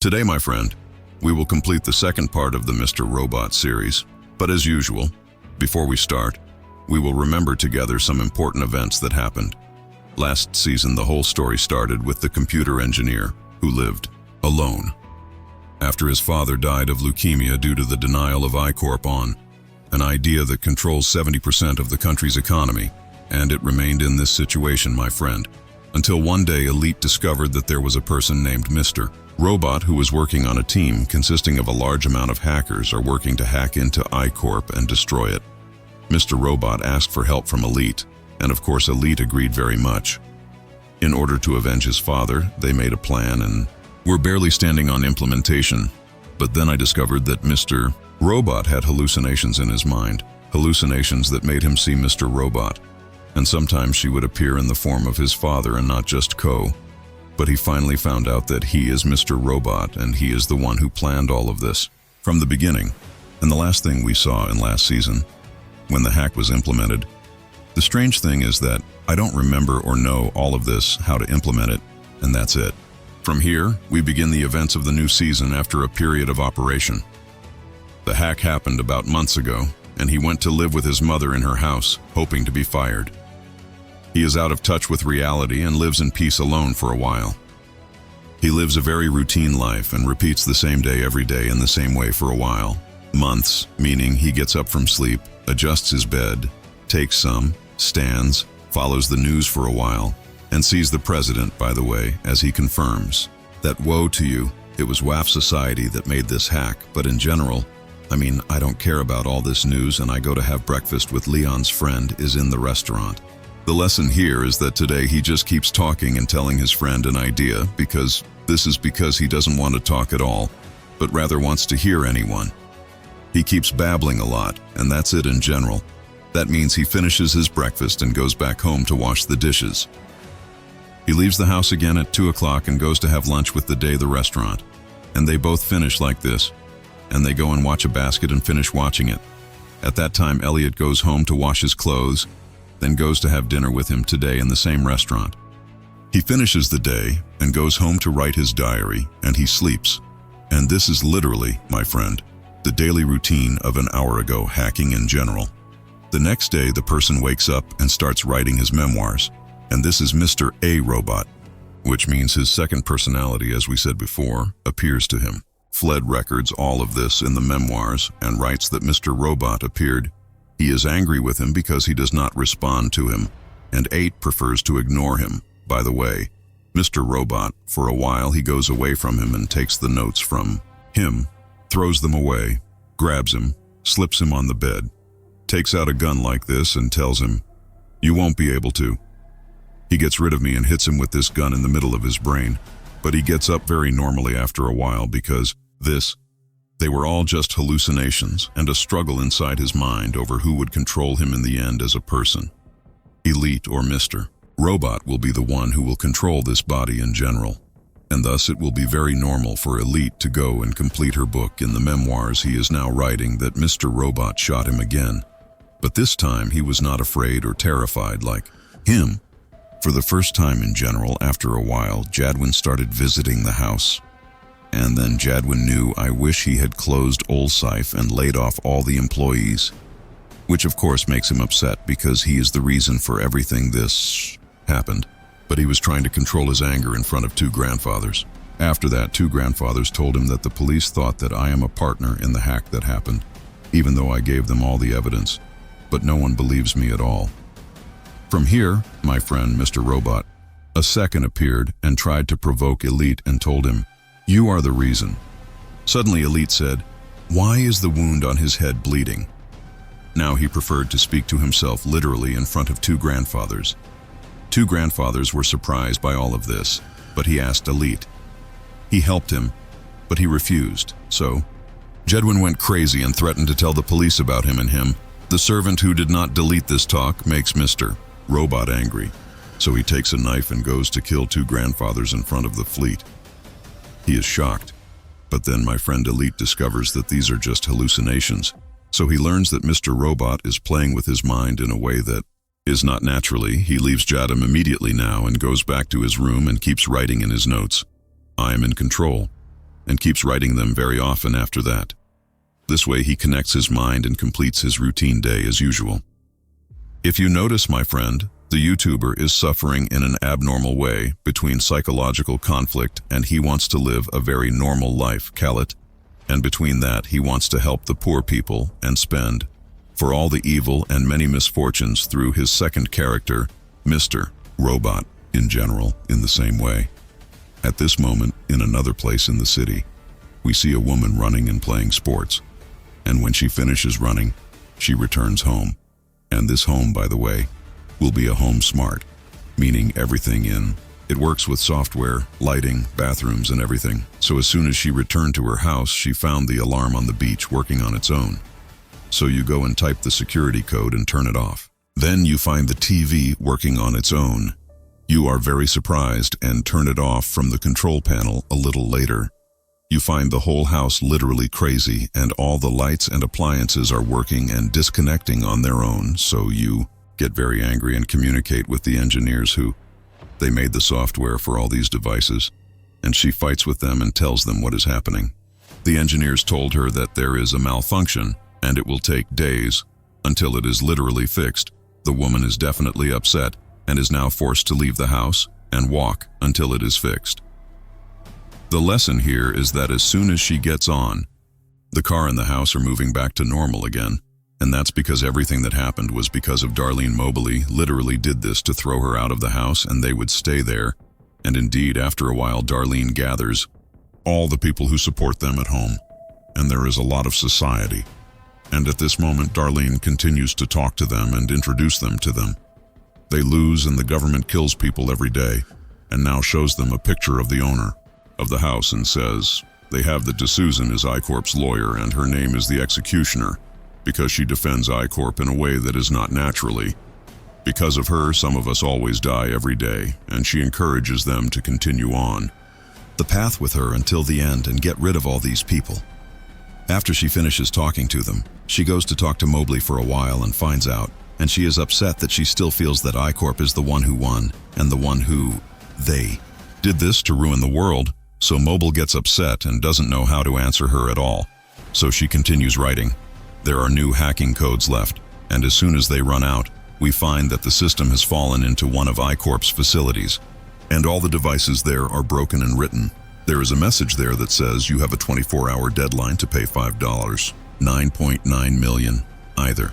Today, my friend, we will complete the second part of the Mr. Robot series, but as usual, before we start, we will remember together some important events that happened. Last season, the whole story started with the computer engineer who lived alone after his father died of leukemia due to the denial of I-Corp on, an idea that controls 70% of the country's economy, and it remained in this situation, my friend, until one day Elite discovered that there was a person named Mr. Robot who was working on a team consisting of a large amount of hackers are working to hack into I-Corp and destroy it. Mr. Robot asked for help from Elite, and of course Elite agreed very much. In order to avenge his father, they made a plan and were barely standing on implementation. But then I discovered that Mr. Robot had hallucinations in his mind, hallucinations that made him see Mr. Robot. And sometimes she would appear in the form of his father and not just Co. But he finally found out that he is Mr. Robot and he is the one who planned all of this from the beginning. And the last thing we saw in last season, when the hack was implemented, the strange thing is that I don't remember or know all of this, how to implement it, and that's it. From here, we begin the events of the new season after a period of operation. The hack happened about months ago, and he went to live with his mother in her house, hoping to be fired. He is out of touch with reality and lives in peace alone for a while. He lives a very routine life and repeats the same day every day in the same way for a while. Months, meaning he gets up from sleep, adjusts his bed, takes some, stands, follows the news for a while, and sees the president, by the way, as he confirms that woe to you, it was WAF society that made this hack, but in general, I don't care about all this news and I go to have breakfast with Leon's friend is in the restaurant. The lesson here is that today he just keeps talking and telling his friend an idea because he doesn't want to talk at all, but rather wants to hear anyone. He keeps babbling a lot, and that's it in general. That means he finishes his breakfast and goes back home to wash the dishes. He leaves the house again at 2 o'clock and goes to have lunch with the restaurant. And they both finish like this. And they go and watch a basket and finish watching it. At that time, Elliot goes home to wash his clothes, then goes to have dinner with him today in the same restaurant. He finishes the day and goes home to write his diary, and he sleeps. And this is literally, my friend, the daily routine of an hour ago hacking in general. The next day, the person wakes up and starts writing his memoirs, and this is Mr. A Robot, which means his second personality, as we said before, appears to him. Fled records all of this in the memoirs and writes that Mr. Robot appeared. He is angry with him because he does not respond to him, and 8 prefers to ignore him. By the way, Mr. Robot, for a while he goes away from him and takes the notes from him, throws them away, grabs him, slips him on the bed, takes out a gun like this and tells him, "You won't be able to." He gets rid of me and hits him with this gun in the middle of his brain, but he gets up very normally after a while because they were all just hallucinations and a struggle inside his mind over who would control him in the end as a person. Elite or Mr. Robot will be the one who will control this body in general, and thus it will be very normal for Elite to go and complete her book in the memoirs he is now writing that Mr. Robot shot him again. But this time he was not afraid or terrified like him. For the first time in general, after a while, Jadwin started visiting the house. And then Jadwin knew I wish he had closed Old Sci-Fi and laid off all the employees, which of course makes him upset because he is the reason for everything this happened. But he was trying to control his anger in front of 2 grandfathers. After that, 2 grandfathers told him that the police thought that I am a partner in the hack that happened, even though I gave them all the evidence. But no one believes me at all. From here, my friend Mr. Robot, a second appeared and tried to provoke Elite and told him, "You are the reason." Suddenly Elite said, "Why is the wound on his head bleeding?" Now he preferred to speak to himself literally in front of 2 grandfathers. 2 grandfathers were surprised by all of this, but he asked Elite. He helped him, but he refused, so Jadwin went crazy and threatened to tell the police about him and him. The servant who did not delete this talk makes Mr. Robot angry, so he takes a knife and goes to kill 2 grandfathers in front of the fleet. He is shocked, but then my friend Elite discovers that these are just hallucinations, so he learns that Mr. Robot is playing with his mind in a way that is not naturally. He leaves Jadam immediately now and goes back to his room and keeps writing in his notes, "I am in control." and keeps writing them very often after that. This way he connects his mind and completes his routine day as usual. If you notice, my friend, the YouTuber is suffering in an abnormal way between psychological conflict and he wants to live a very normal life, Khaled, and between that he wants to help the poor people and spend for all the evil and many misfortunes through his second character, Mr. Robot, in general, in the same way. At this moment, in another place in the city, we see a woman running and playing sports. And when she finishes running, she returns home. And this home, by the way, will be a home smart, meaning everything in it works with software, lighting, bathrooms, and everything. So as soon as she returned to her house, she found the alarm on the beach working on its own. So you go and type the security code and turn it off. Then you find the TV working on its own. You are very surprised and turn it off from the control panel a little later. You find the whole house literally crazy and all the lights and appliances are working and disconnecting on their own, so you get very angry and communicate with the engineers who they made the software for all these devices, and she fights with them and tells them what is happening. The engineers told her that there is a malfunction and it will take days until it is literally fixed. The woman is definitely upset and is now forced to leave the house and walk until it is fixed. The lesson here is that as soon as she gets on, the car and the house are moving back to normal again, and that's because everything that happened was because of Darlene Mobley literally did this to throw her out of the house and they would stay there, and indeed after a while Darlene gathers all the people who support them at home, and there is a lot of society. And at this moment Darlene continues to talk to them and introduce them to them. They lose and the government kills people every day, and now shows them a picture of the owner of the house and says they have that D'Souza is I-Corp's lawyer and her name is the executioner because she defends I-Corp in a way that is not naturally. Because of her, some of us always die every day, and she encourages them to continue on the path with her until the end and get rid of all these people. After she finishes talking to them, she goes to talk to Mobley for a while and finds out, and she is upset that she still feels that I-Corp is the one who won and the one who they did this to ruin the world. So Mobley gets upset and doesn't know how to answer her at all. So she continues writing. There are new hacking codes left, and as soon as they run out, we find that the system has fallen into one of I-Corp's facilities, and all the devices there are broken and written. There is a message there that says you have a 24-hour deadline to pay $5, 9.9 million, either.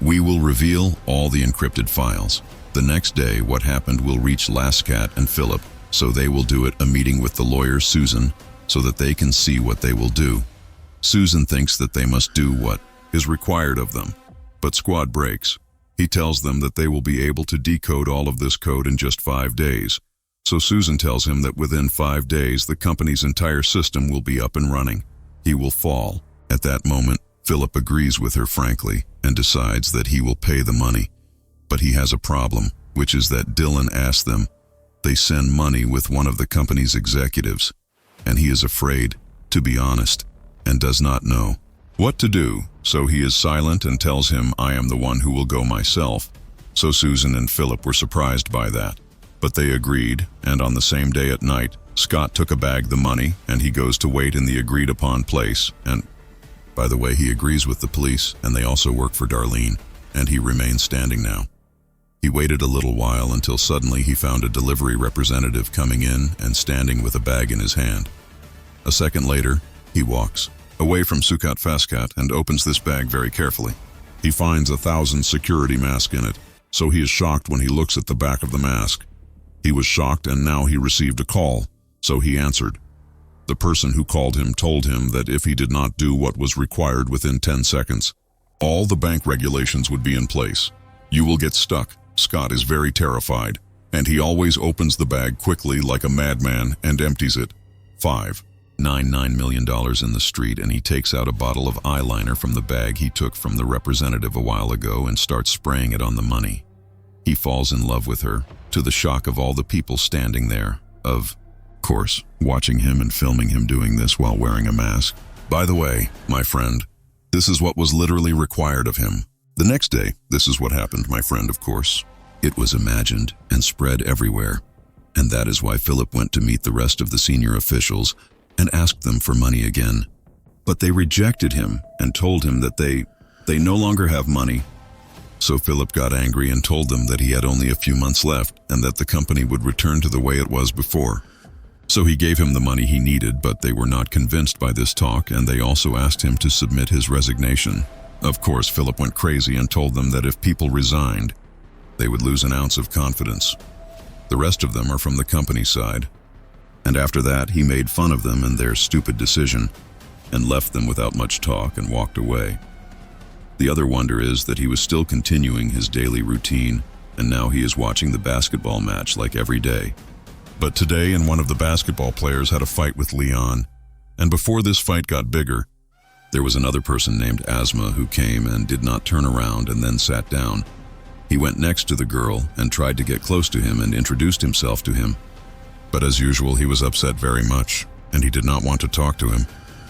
We will reveal all the encrypted files. The next day, what happened will reach Lascat and Philip, so they will do it a meeting with the lawyer Susan so that they can see what they will do. Susan thinks that they must do what is required of them, but Squad breaks. He tells them that they will be able to decode all of this code in just 5 days. So Susan tells him that within 5 days the company's entire system will be up and running. He will fall. At that moment, Philip agrees with her frankly and decides that he will pay the money. But he has a problem, which is that Dylan asked them they send money with one of the company's executives, and he is afraid, to be honest, and does not know what to do, so he is silent and tells him, I am the one who will go myself. So Susan and Philip were surprised by that, but they agreed, and on the same day at night, Scott took a bag the money, and he goes to wait in the agreed upon place, and by the way, he agrees with the police, and they also work for Darlene, and he remains standing now. He waited a little while until suddenly he found a delivery representative coming in and standing with a bag in his hand. A second later, he walks away from Sukat Faskat and opens this bag very carefully. He finds 1,000 security masks in it, so he is shocked when he looks at the back of the mask. He was shocked and now he received a call, so he answered. The person who called him told him that if he did not do what was required within 10 seconds, all the bank regulations would be in place. You will get stuck. Scott is very terrified, and he always opens the bag quickly like a madman and empties it. $5.99 million in the street, and he takes out a bottle of eyeliner from the bag he took from the representative a while ago and starts spraying it on the money. He falls in love with her, to the shock of all the people standing there, of course, watching him and filming him doing this while wearing a mask. By the way, my friend, this is what was literally required of him. The next day, this is what happened, my friend, of course. It was imagined and spread everywhere. And that is why Philip went to meet the rest of the senior officials and asked them for money again. But they rejected him and told him that they no longer have money. So Philip got angry and told them that he had only a few months left and that the company would return to the way it was before. So he gave him the money he needed, but they were not convinced by this talk, and they also asked him to submit his resignation. Of course, Philip went crazy and told them that if people resigned, they would lose an ounce of confidence. The rest of them are from the company side. And after that, he made fun of them and their stupid decision, and left them without much talk and walked away. The other wonder is that he was still continuing his daily routine, and now he is watching the basketball match like every day. But today, one of the basketball players had a fight with Leon, and before this fight got bigger, there was another person named Asma who came and did not turn around and then sat down. He went next to the girl and tried to get close to him and introduced himself to him. But as usual, he was upset very much, and he did not want to talk to him.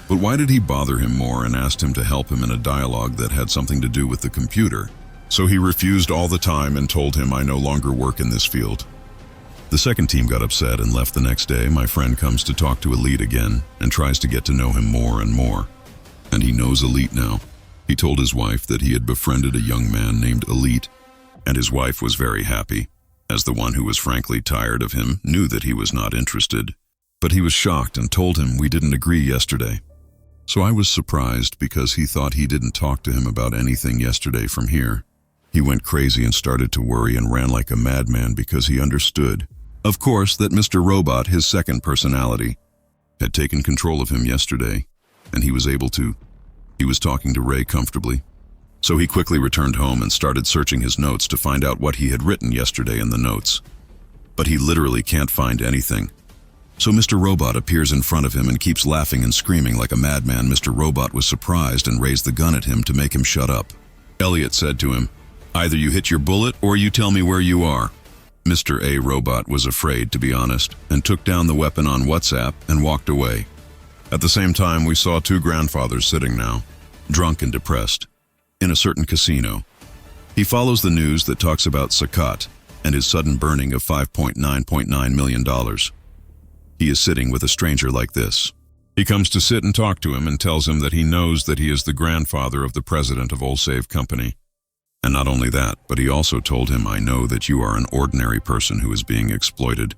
But why did he bother him more and asked him to help him in a dialogue that had something to do with the computer? So he refused all the time and told him, "I no longer work in this field." The second team got upset and left the next day. My friend comes to talk to Elite again and tries to get to know him more and more. And he knows Elite now. He told his wife that he had befriended a young man named Elite, and his wife was very happy, as the one who was frankly tired of him knew that he was not interested. But he was shocked and told him we didn't agree yesterday. So I was surprised because he thought he didn't talk to him about anything yesterday from here. He went crazy and started to worry and ran like a madman because he understood, of course, that Mr. Robot, his second personality, had taken control of him yesterday, and he was talking to Ray comfortably. So he quickly returned home and started searching his notes to find out what he had written yesterday in the notes. But he literally can't find anything. So Mr. Robot appears in front of him and keeps laughing and screaming like a madman. Mr. Robot was surprised and raised the gun at him to make him shut up. Elliot said to him, "Either you hit your bullet or you tell me where you are." Mr. A. Robot was afraid, to be honest, and took down the weapon on WhatsApp and walked away. At the same time, we saw two grandfathers sitting now, drunk and depressed, in a certain casino. He follows the news that talks about Sakat and his sudden burning of $5.9 million. He is sitting with a stranger like this. He comes to sit and talk to him and tells him that he knows that he is the grandfather of the president of Allsave Company. And not only that, but he also told him, "I know that you are an ordinary person who is being exploited.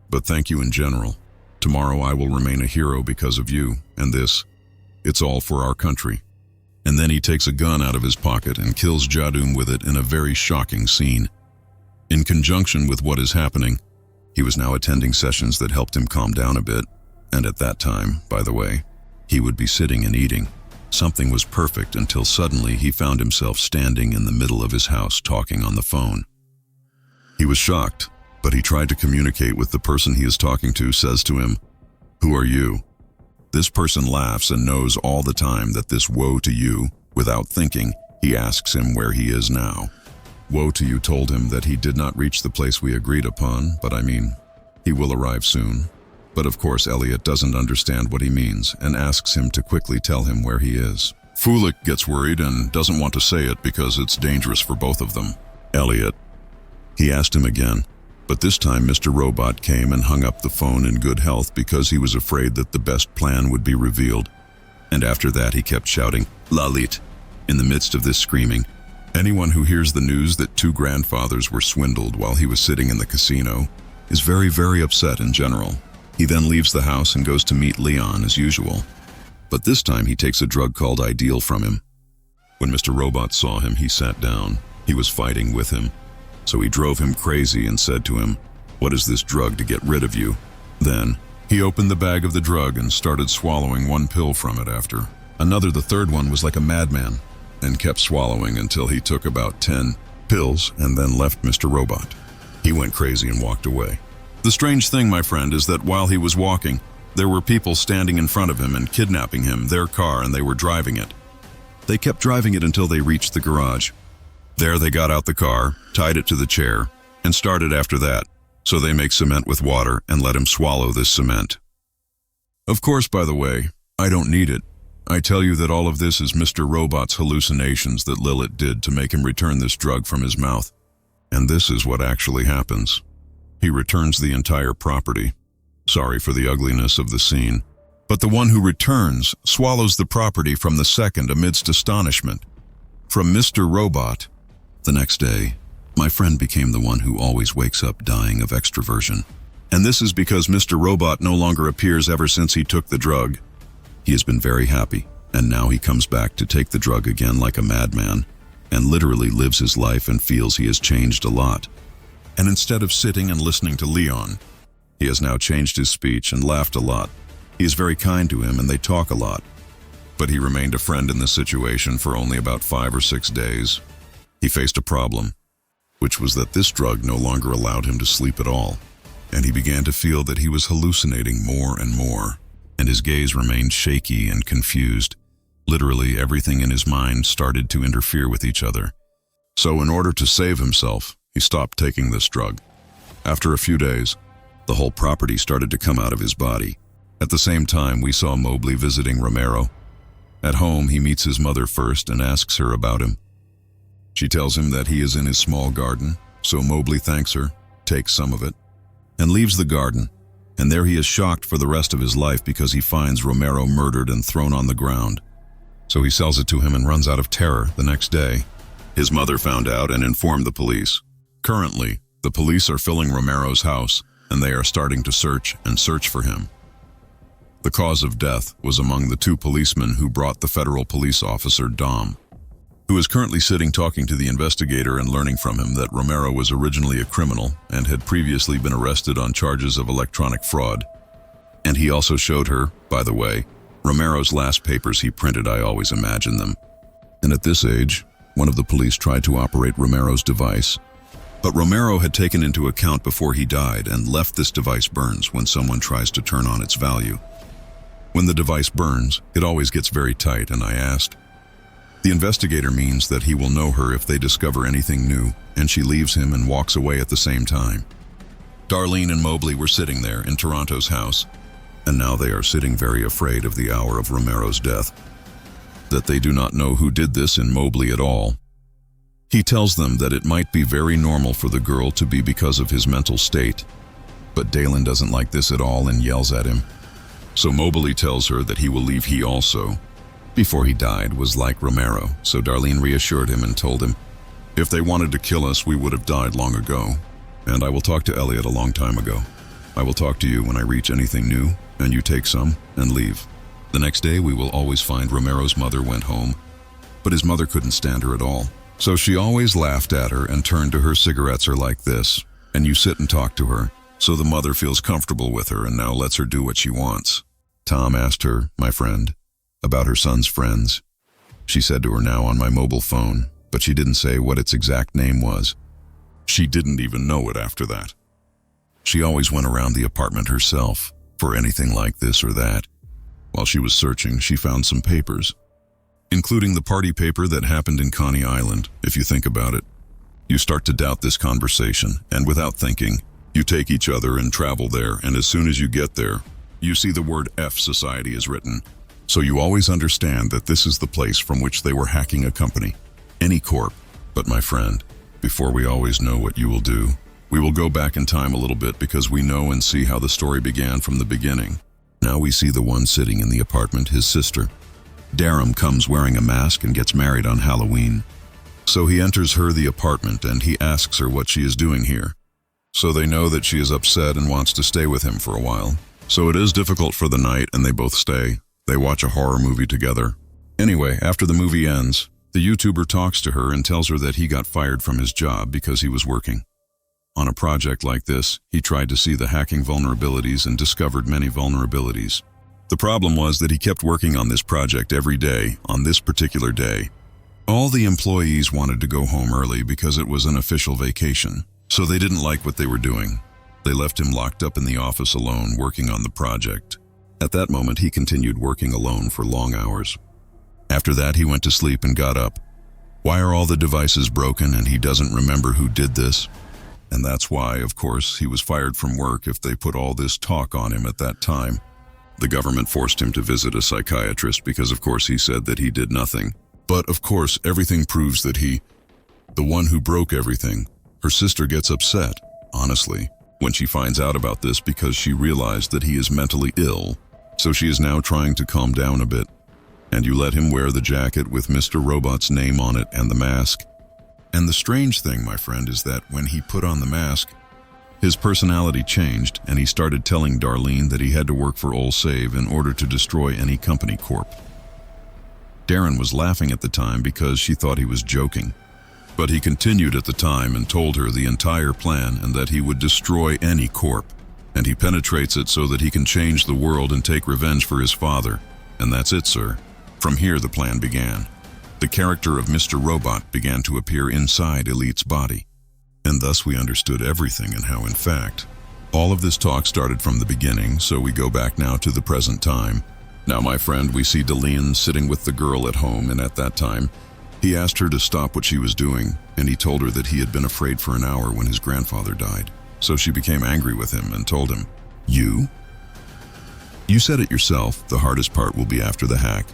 But thank you in general. Tomorrow I will remain a hero because of you, and it's all for our country." And then he takes a gun out of his pocket and kills Jadum with it in a very shocking scene. In conjunction with what is happening, he was now attending sessions that helped him calm down a bit, and at that time, by the way, he would be sitting and eating. Something was perfect until suddenly he found himself standing in the middle of his house talking on the phone. He was shocked, but he tried to communicate with the person he is talking to, says to him, "Who are you?" This person laughs and knows all the time that this woe to you, without thinking, he asks him where he is now. Woe to you told him that he did not reach the place we agreed upon, but he will arrive soon. But of course Elliot doesn't understand what he means and asks him to quickly tell him where he is. Fulik gets worried and doesn't want to say it because it's dangerous for both of them. Elliot. He asked him again, but this time Mr. Robot came and hung up the phone in good health because he was afraid that the best plan would be revealed. And after that he kept shouting, "Lalit!" in the midst of this screaming. Anyone who hears the news that two grandfathers were swindled while he was sitting in the casino is very, very upset in general. He then leaves the house and goes to meet Leon as usual. But this time he takes a drug called Ideal from him. When Mr. Robot saw him, he sat down. He was fighting with him. So he drove him crazy and said to him, "What is this drug to get rid of you?" Then he opened the bag of the drug and started swallowing one pill from it after another. The third one was like a madman, and kept swallowing until he took about 10 pills and then left Mr. Robot. He went crazy and walked away. The strange thing, my friend, is that while he was walking, there were people standing in front of him and kidnapping him, their car, and they were driving it. They kept driving it until they reached the garage. There they got out the car, tied it to the chair, and started after that. So they make cement with water and let him swallow this cement. Of course, by the way, I don't need it. I tell you that all of this is Mr. Robot's hallucinations that Lilith did to make him return this drug from his mouth. And this is what actually happens. He returns the entire property. Sorry for the ugliness of the scene. But the one who returns swallows the property from the second amidst astonishment. From Mr. Robot. The next day, my friend became the one who always wakes up dying of extroversion. And this is because Mr. Robot no longer appears ever since he took the drug. He has been very happy, and now he comes back to take the drug again like a madman, and literally lives his life and feels he has changed a lot. And instead of sitting and listening to Leon, he has now changed his speech and laughed a lot. He is very kind to him and they talk a lot. But he remained a friend in this situation for only about 5 or 6 days. He faced a problem, which was that this drug no longer allowed him to sleep at all, and he began to feel that he was hallucinating more and more, and his gaze remained shaky and confused. Literally everything in his mind started to interfere with each other. So in order to save himself, he stopped taking this drug. After a few days, the whole property started to come out of his body. At the same time, we saw Mobley visiting Romero. At home, he meets his mother first and asks her about him. She tells him that he is in his small garden, so Mobley thanks her, takes some of it, and leaves the garden. And there he is shocked for the rest of his life because he finds Romero murdered and thrown on the ground. So he sells it to him and runs out of terror the next day. His mother found out and informed the police. Currently, the police are filling Romero's house, and they are starting to search for him. The cause of death was among the 2 policemen who brought the federal police officer, Dom, who is currently sitting talking to the investigator and learning from him that Romero was originally a criminal and had previously been arrested on charges of electronic fraud. And he also showed her, by the way, Romero's last papers he printed. I always imagine them. And at this age, one of the police tried to operate Romero's device, but Romero had taken into account before he died and left this device burns when someone tries to turn on its value. When the device burns, it always gets very tight, and I asked. The investigator means that he will know her if they discover anything new, and she leaves him and walks away at the same time. Darlene and Mobley were sitting there in Toronto's house, and now they are sitting very afraid of the hour of Romero's death. That they do not know who did this in Mobley at all. He tells them that it might be very normal for the girl to be because of his mental state, but Dalen doesn't like this at all and yells at him. So Mobley tells her that he will leave. He also, before he died, was like Romero, so Darlene reassured him and told him, if they wanted to kill us, we would have died long ago, and I will talk to Elliot a long time ago. I will talk to you when I reach anything new, and you take some and leave. The next day, we will always find Romero's mother went home, but his mother couldn't stand her at all. So she always laughed at her and turned to her. Cigarettes are like this, and you sit and talk to her. So the mother feels comfortable with her and now lets her do what she wants. Tom asked her, my friend, about her son's friends. She said to her now on my mobile phone, but she didn't say what its exact name was. She didn't even know it after that. She always went around the apartment herself for anything like this or that. While she was searching, she found some papers, including the party paper that happened in Coney Island. If you think about it, you start to doubt this conversation, and without thinking, you take each other and travel there, and as soon as you get there, you see the word F Society is written. So you always understand that this is the place from which they were hacking a company, any corp. But my friend, before we always know what you will do, we will go back in time a little bit because we know and see how the story began from the beginning. Now we see the one sitting in the apartment, his sister. Darum comes wearing a mask and gets married on Halloween. So he enters the apartment and he asks her what she is doing here. So they know that she is upset and wants to stay with him for a while. So it is difficult for the night and they both stay. They watch a horror movie together. Anyway, after the movie ends, the YouTuber talks to her and tells her that he got fired from his job because he was working on a project like this. He tried to see the hacking vulnerabilities and discovered many vulnerabilities. The problem was that he kept working on this project every day. On this particular day, all the employees wanted to go home early because it was an official vacation. So they didn't like what they were doing. They left him locked up in the office alone working on the project. At that moment, he continued working alone for long hours. After that, he went to sleep and got up. Why are all the devices broken and he doesn't remember who did this? And that's why, of course, he was fired from work if they put all this talk on him at that time. The government forced him to visit a psychiatrist because, of course, he said that he did nothing. But, of course, everything proves that the one who broke everything. Her sister gets upset, honestly, when she finds out about this because she realized that he is mentally ill. So she is now trying to calm down a bit. And you let him wear the jacket with Mr. Robot's name on it and the mask. And the strange thing, my friend, is that when he put on the mask, his personality changed and he started telling Darlene that he had to work for All Save in order to destroy any company corp. Darren was laughing at the time because she thought he was joking. But he continued at the time and told her the entire plan and that he would destroy any corp. And he penetrates it so that he can change the world and take revenge for his father. And that's it, sir. From here the plan began. The character of Mr. Robot began to appear inside Elite's body. And thus we understood everything and how, in fact, all of this talk started from the beginning, so we go back now to the present time. Now, my friend, we see Darlene sitting with the girl at home, and at that time, he asked her to stop what she was doing, and he told her that he had been afraid for an hour when his grandfather died. So she became angry with him and told him, You said it yourself, the hardest part will be after the hack.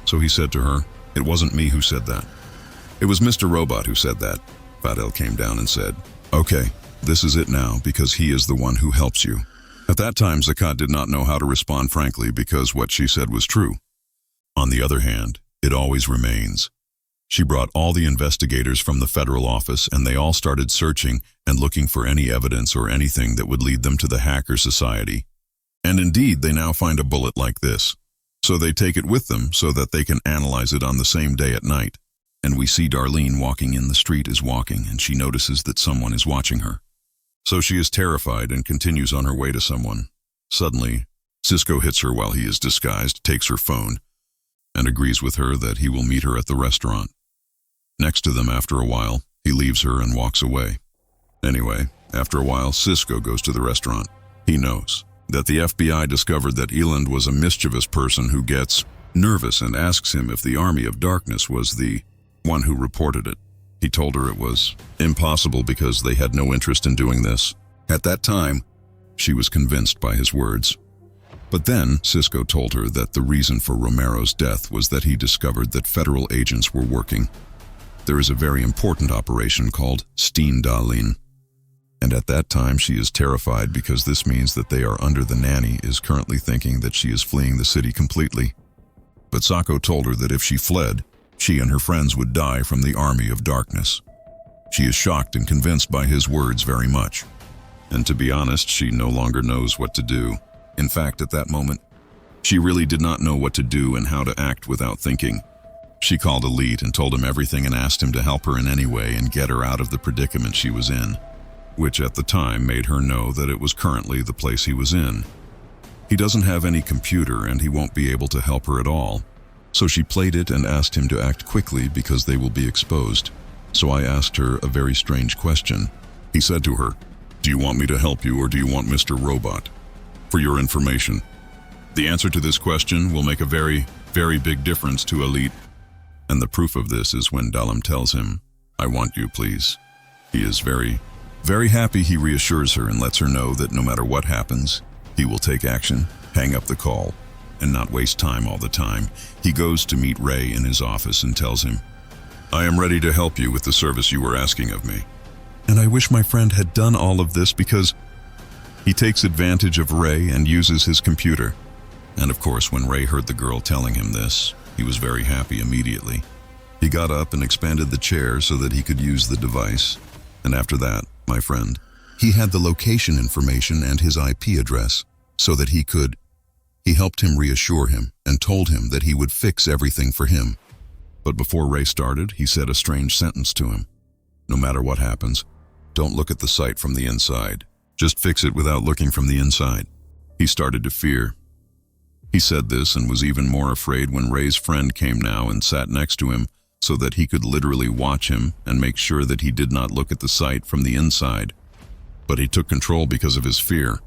So he said to her, It wasn't me who said that. It was Mr. Robot who said that. Fadel came down and said, Okay, this is it now, because he is the one who helps you. At that time, Zakat did not know how to respond frankly because what she said was true. On the other hand, it always remains. She brought all the investigators from the federal office and they all started searching and looking for any evidence or anything that would lead them to the hacker society. And indeed, they now find a bullet like this. So they take it with them so that they can analyze it on the same day at night. And we see Darlene walking in the street is walking and she notices that someone is watching her. So she is terrified and continues on her way to someone. Suddenly, Cisco hits her while he is disguised, takes her phone, and agrees with her that he will meet her at the restaurant. Next to them after a while, he leaves her and walks away. Anyway, after a while, Cisco goes to the restaurant. He knows that the FBI discovered that Eland was a mischievous person who gets nervous and asks him if the Army of Darkness was the one who reported it. He told her it was impossible because they had no interest in doing this. At that time, she was convinced by his words. But then, Cisco told her that the reason for Romero's death was that he discovered that federal agents were working. There is a very important operation called Steendalin. And at that time, she is terrified because this means that they are under the nanny is currently thinking that she is fleeing the city completely. But Sako told her that if she fled, she and her friends would die from the Army of Darkness. She is shocked and convinced by his words very much. And to be honest, she no longer knows what to do. In fact, at that moment, she really did not know what to do and how to act without thinking. She called Elite and told him everything and asked him to help her in any way and get her out of the predicament she was in, which at the time made her know that it was currently the place he was in. He doesn't have any computer and he won't be able to help her at all. So she played it and asked him to act quickly because they will be exposed. So I asked her a very strange question. He said to her, Do you want me to help you or do you want Mr. Robot? For your information, the answer to this question will make a very, very big difference to Elite. And the proof of this is when Dalam tells him, I want you, please. He is very, very happy. He reassures her and lets her know that no matter what happens, he will take action, hang up the call, and not waste time all the time. He goes to meet Ray in his office and tells him, I am ready to help you with the service you were asking of me. And I wish my friend had done all of this because he takes advantage of Ray and uses his computer. And of course, when Ray heard the girl telling him this, he was very happy immediately. He got up and expanded the chair so that he could use the device. And after that, my friend, he had the location information and his IP address so that he helped him reassure him and told him that he would fix everything for him. But before Ray started, he said a strange sentence to him. No matter what happens, don't look at the site from the inside. Just fix it without looking from the inside. He started to fear. He said this and was even more afraid when Ray's friend came now and sat next to him so that he could literally watch him and make sure that he did not look at the site from the inside. But he took control because of his fear.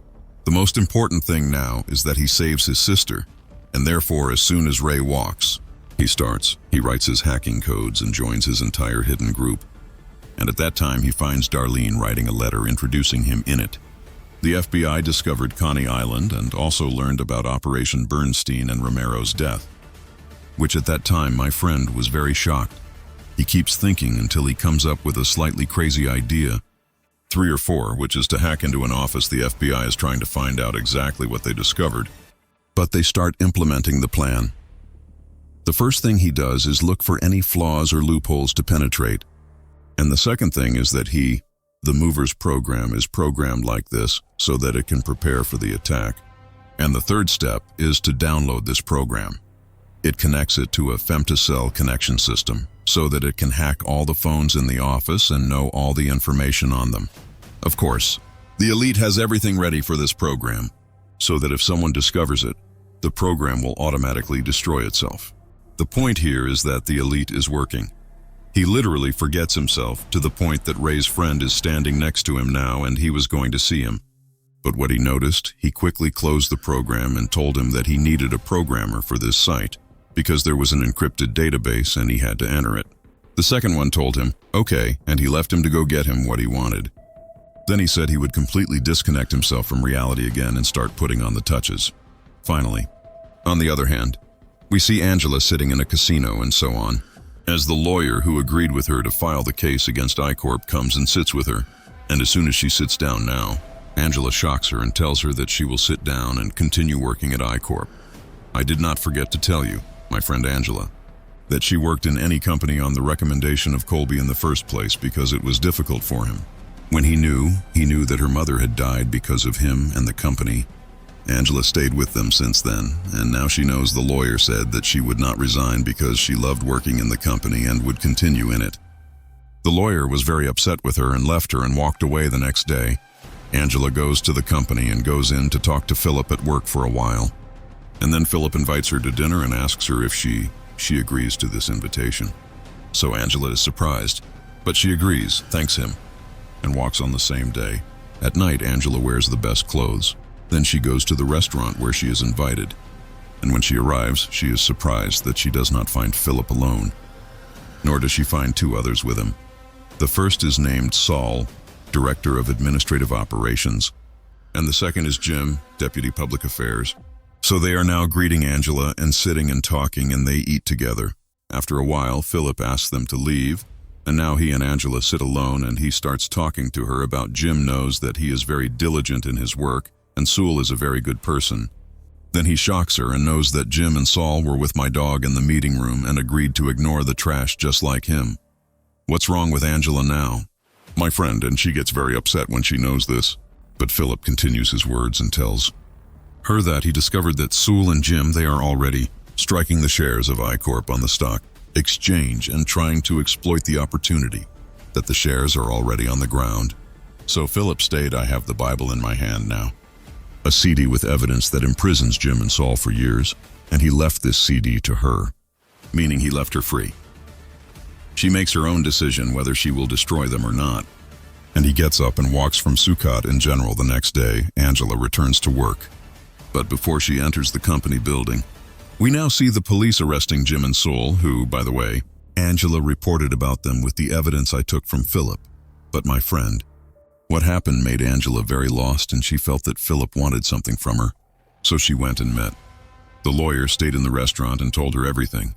The most important thing now is that he saves his sister, and therefore as soon as Ray walks, he writes his hacking codes and joins his entire hidden group. And at that time he finds Darlene writing a letter introducing him in it. The FBI discovered Coney Island and also learned about Operation Bernstein and Romero's death, which at that time my friend was very shocked. He keeps thinking until he comes up with a slightly crazy idea. 3 or 4, which is to hack into an office the FBI is trying to find out exactly what they discovered. but they start implementing the plan. The first thing he does is look for any flaws or loopholes to penetrate. And the second thing is that the mover's program is programmed like this so that it can prepare for the attack. And the third step is to download this program. It connects it to a femtocell connection system so that it can hack all the phones in the office and know all the information on them. Of course, the elite has everything ready for this program so that if someone discovers it, the program will automatically destroy itself. The point here is that the elite is working. He literally forgets himself to the point that Ray's friend is standing next to him now and he was going to see him. But what he noticed, he quickly closed the program and told him that he needed a programmer for this site because there was an encrypted database and he had to enter it. The second one told him, okay, and he left him to go get him what he wanted. Then he said he would completely disconnect himself from reality again and start putting on the touches. Finally, on the other hand, we see Angela sitting in a casino and so on, as the lawyer who agreed with her to file the case against I-Corp comes and sits with her, and as soon as she sits down now, Angela shocks her and tells her that she will sit down and continue working at I-Corp. I did not forget to tell you, my friend Angela, that she worked in any company on the recommendation of Colby in the first place because it was difficult for him. When he knew that her mother had died because of him and the company. Angela stayed with them since then, and now she knows the lawyer said that she would not resign because she loved working in the company and would continue in it. The lawyer was very upset with her and left her and walked away the next day. Angela goes to the company and goes in to talk to Philip at work for a while. And then Philip invites her to dinner and asks her if she agrees to this invitation. So Angela is surprised, but she agrees, thanks him, and walks on the same day. At night, Angela wears the best clothes. Then she goes to the restaurant where she is invited. And when she arrives, she is surprised that she does not find Philip alone. Nor does she find two others with him. The first is named Saul, Director of Administrative Operations, and the second is Jim, Deputy Public Affairs. So they are now greeting Angela and sitting and talking, and they eat together. After a while, Philip asks them to leave, and now he and Angela sit alone and he starts talking to her about Jim knows that he is very diligent in his work and Sewell is a very good person. Then he shocks her and knows that Jim and Saul were with my dog in the meeting room and agreed to ignore the trash just like him. What's wrong with Angela now? My friend, and she gets very upset when she knows this. But Philip continues his words and tells her that he discovered that Sewell and Jim, they are already striking the shares of I-Corp on the stock exchange and trying to exploit the opportunity that the shares are already on the ground. So Philip stayed, I have the Bible in my hand now. A CD with evidence that imprisons Jim and Saul for years, and he left this CD to her, meaning he left her free. She makes her own decision whether she will destroy them or not, and he gets up and walks from Sukkot in general the next day. Angela returns to work. But before she enters the company building, we now see the police arresting Jim and Saul, who, by the way, Angela reported about them with the evidence I took from Philip. But my friend, what happened made Angela very lost, and she felt that Philip wanted something from her. So she went and met. The lawyer stayed in the restaurant and told her everything.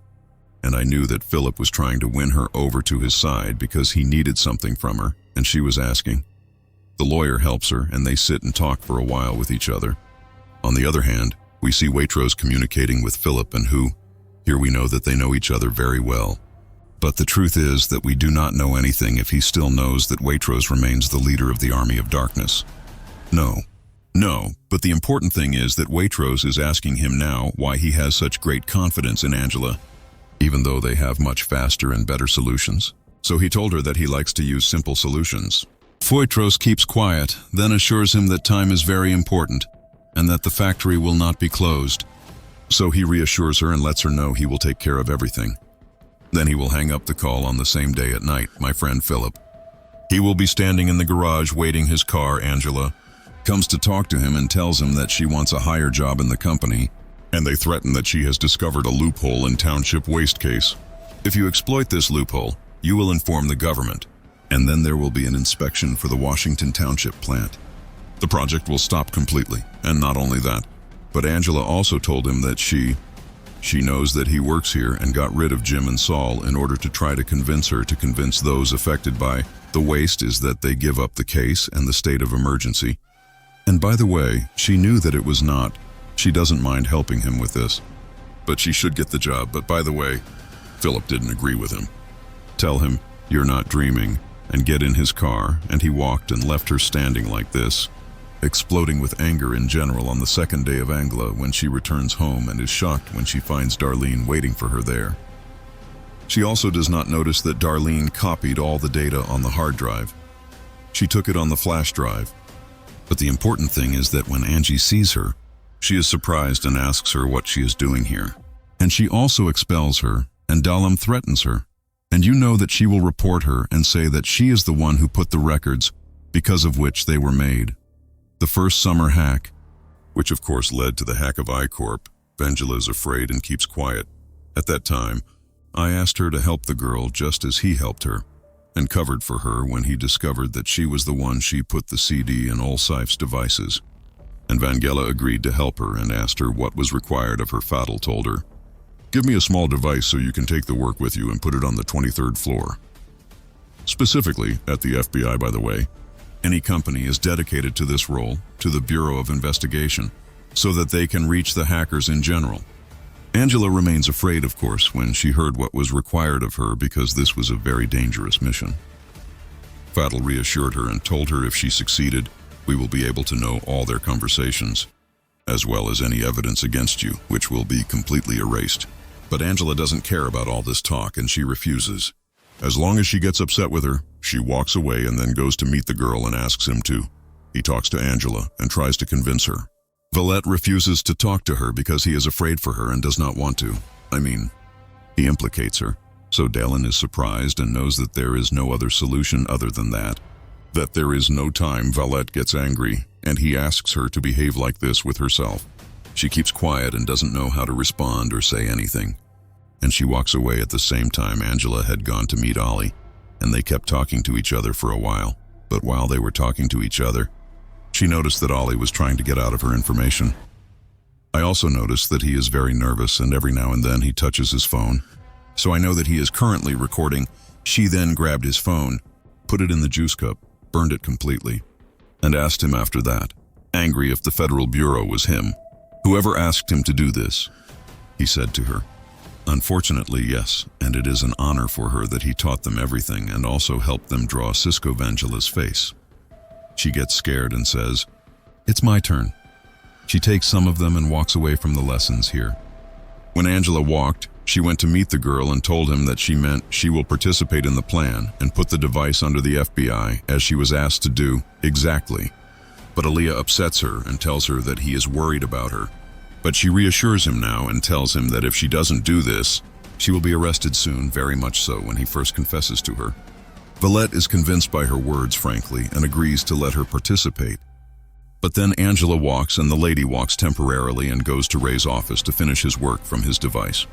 And I knew that Philip was trying to win her over to his side because he needed something from her, and she was asking. The lawyer helps her, and they sit and talk for a while with each other. On the other hand, we see Waitrose communicating with Philip and who, here we know that they know each other very well. But the truth is that we do not know anything if he still knows that Waitrose remains the leader of the Army of Darkness. No, but the important thing is that Waitrose is asking him now why he has such great confidence in Angela, even though they have much faster and better solutions. So he told her that he likes to use simple solutions. Waitrose keeps quiet, then assures him that time is very important, and that the factory will not be closed. So he reassures her and lets her know he will take care of everything. Then he will hang up the call on the same day at night, my friend Philip. He will be standing in the garage waiting his car. Angela comes to talk to him and tells him that she wants a higher job in the company, and they threaten that she has discovered a loophole in township waste case. If you exploit this loophole, you will inform the government, and then there will be an inspection for the Washington Township plant. The project will stop completely, and not only that, but Angela also told him that she knows that he works here and got rid of Jim and Saul in order to try to convince her to convince those affected by the waste is that they give up the case and the state of emergency. And by the way, she knew that it was not. She doesn't mind helping him with this, but she should get the job. But by the way, Philip didn't agree with him. Tell him, you're not dreaming, and get in his car, and he walked and left her standing like this, exploding with anger in general on the second day of Angela when she returns home and is shocked when she finds Darlene waiting for her there. She also does not notice that Darlene copied all the data on the hard drive. She took it on the flash drive. But the important thing is that when Angie sees her, she is surprised and asks her what she is doing here. And she also expels her, and Dalam threatens her. And you know that she will report her and say that she is the one who put the records, because of which they were made. The first summer hack, which of course led to the hack of I-Corp. Angela is afraid and keeps quiet. At that time, I asked her to help the girl just as he helped her, and covered for her when he discovered that she was the one she put the CD in all Sife's devices. And Vangela agreed to help her and asked her what was required of her. Fatal told her, "Give me a small device so you can take the work with you and put it on the 23rd floor. Specifically, at the FBI, by the way, any company is dedicated to this role, to the Bureau of Investigation, so that they can reach the hackers in general." Angela remains afraid, of course, when she heard what was required of her because this was a very dangerous mission. Fatal reassured her and told her if she succeeded, we will be able to know all their conversations, as well as any evidence against you, which will be completely erased. But Angela doesn't care about all this talk and she refuses. As long as she gets upset with her, she walks away and then goes to meet the girl and asks him to. He talks to Angela and tries to convince her. Valette refuses to talk to her because he is afraid for her and does not want to. He implicates her. So Dallin is surprised and knows that there is no other solution other than that there is no time. Valette gets angry, and he asks her to behave like this with herself. She keeps quiet and doesn't know how to respond or say anything. And she walks away at the same time Angela had gone to meet Ollie, and they kept talking to each other for a while. But while they were talking to each other, she noticed that Ollie was trying to get out of her information. I also noticed that he is very nervous and every now and then he touches his phone. So I know that he is currently recording. She then grabbed his phone, put it in the juice cup, burned it completely, and asked him after that, angry if the Federal Bureau was him. Whoever asked him to do this, he said to her. Unfortunately, yes, and it is an honor for her that he taught them everything and also helped them draw Cisco Vangela's face. She gets scared and says, "It's my turn." She takes some of them and walks away from the lessons here. When Angela walked, she went to meet the girl and told him that she meant she will participate in the plan and put the device under the FBI as she was asked to do exactly. But Aaliyah upsets her and tells her that he is worried about her. But she reassures him now and tells him that if she doesn't do this, she will be arrested soon, very much so when he first confesses to her. Valette is convinced by her words, frankly, and agrees to let her participate. But then Angela walks and the lady walks temporarily and goes to Ray's office to finish his work from his device.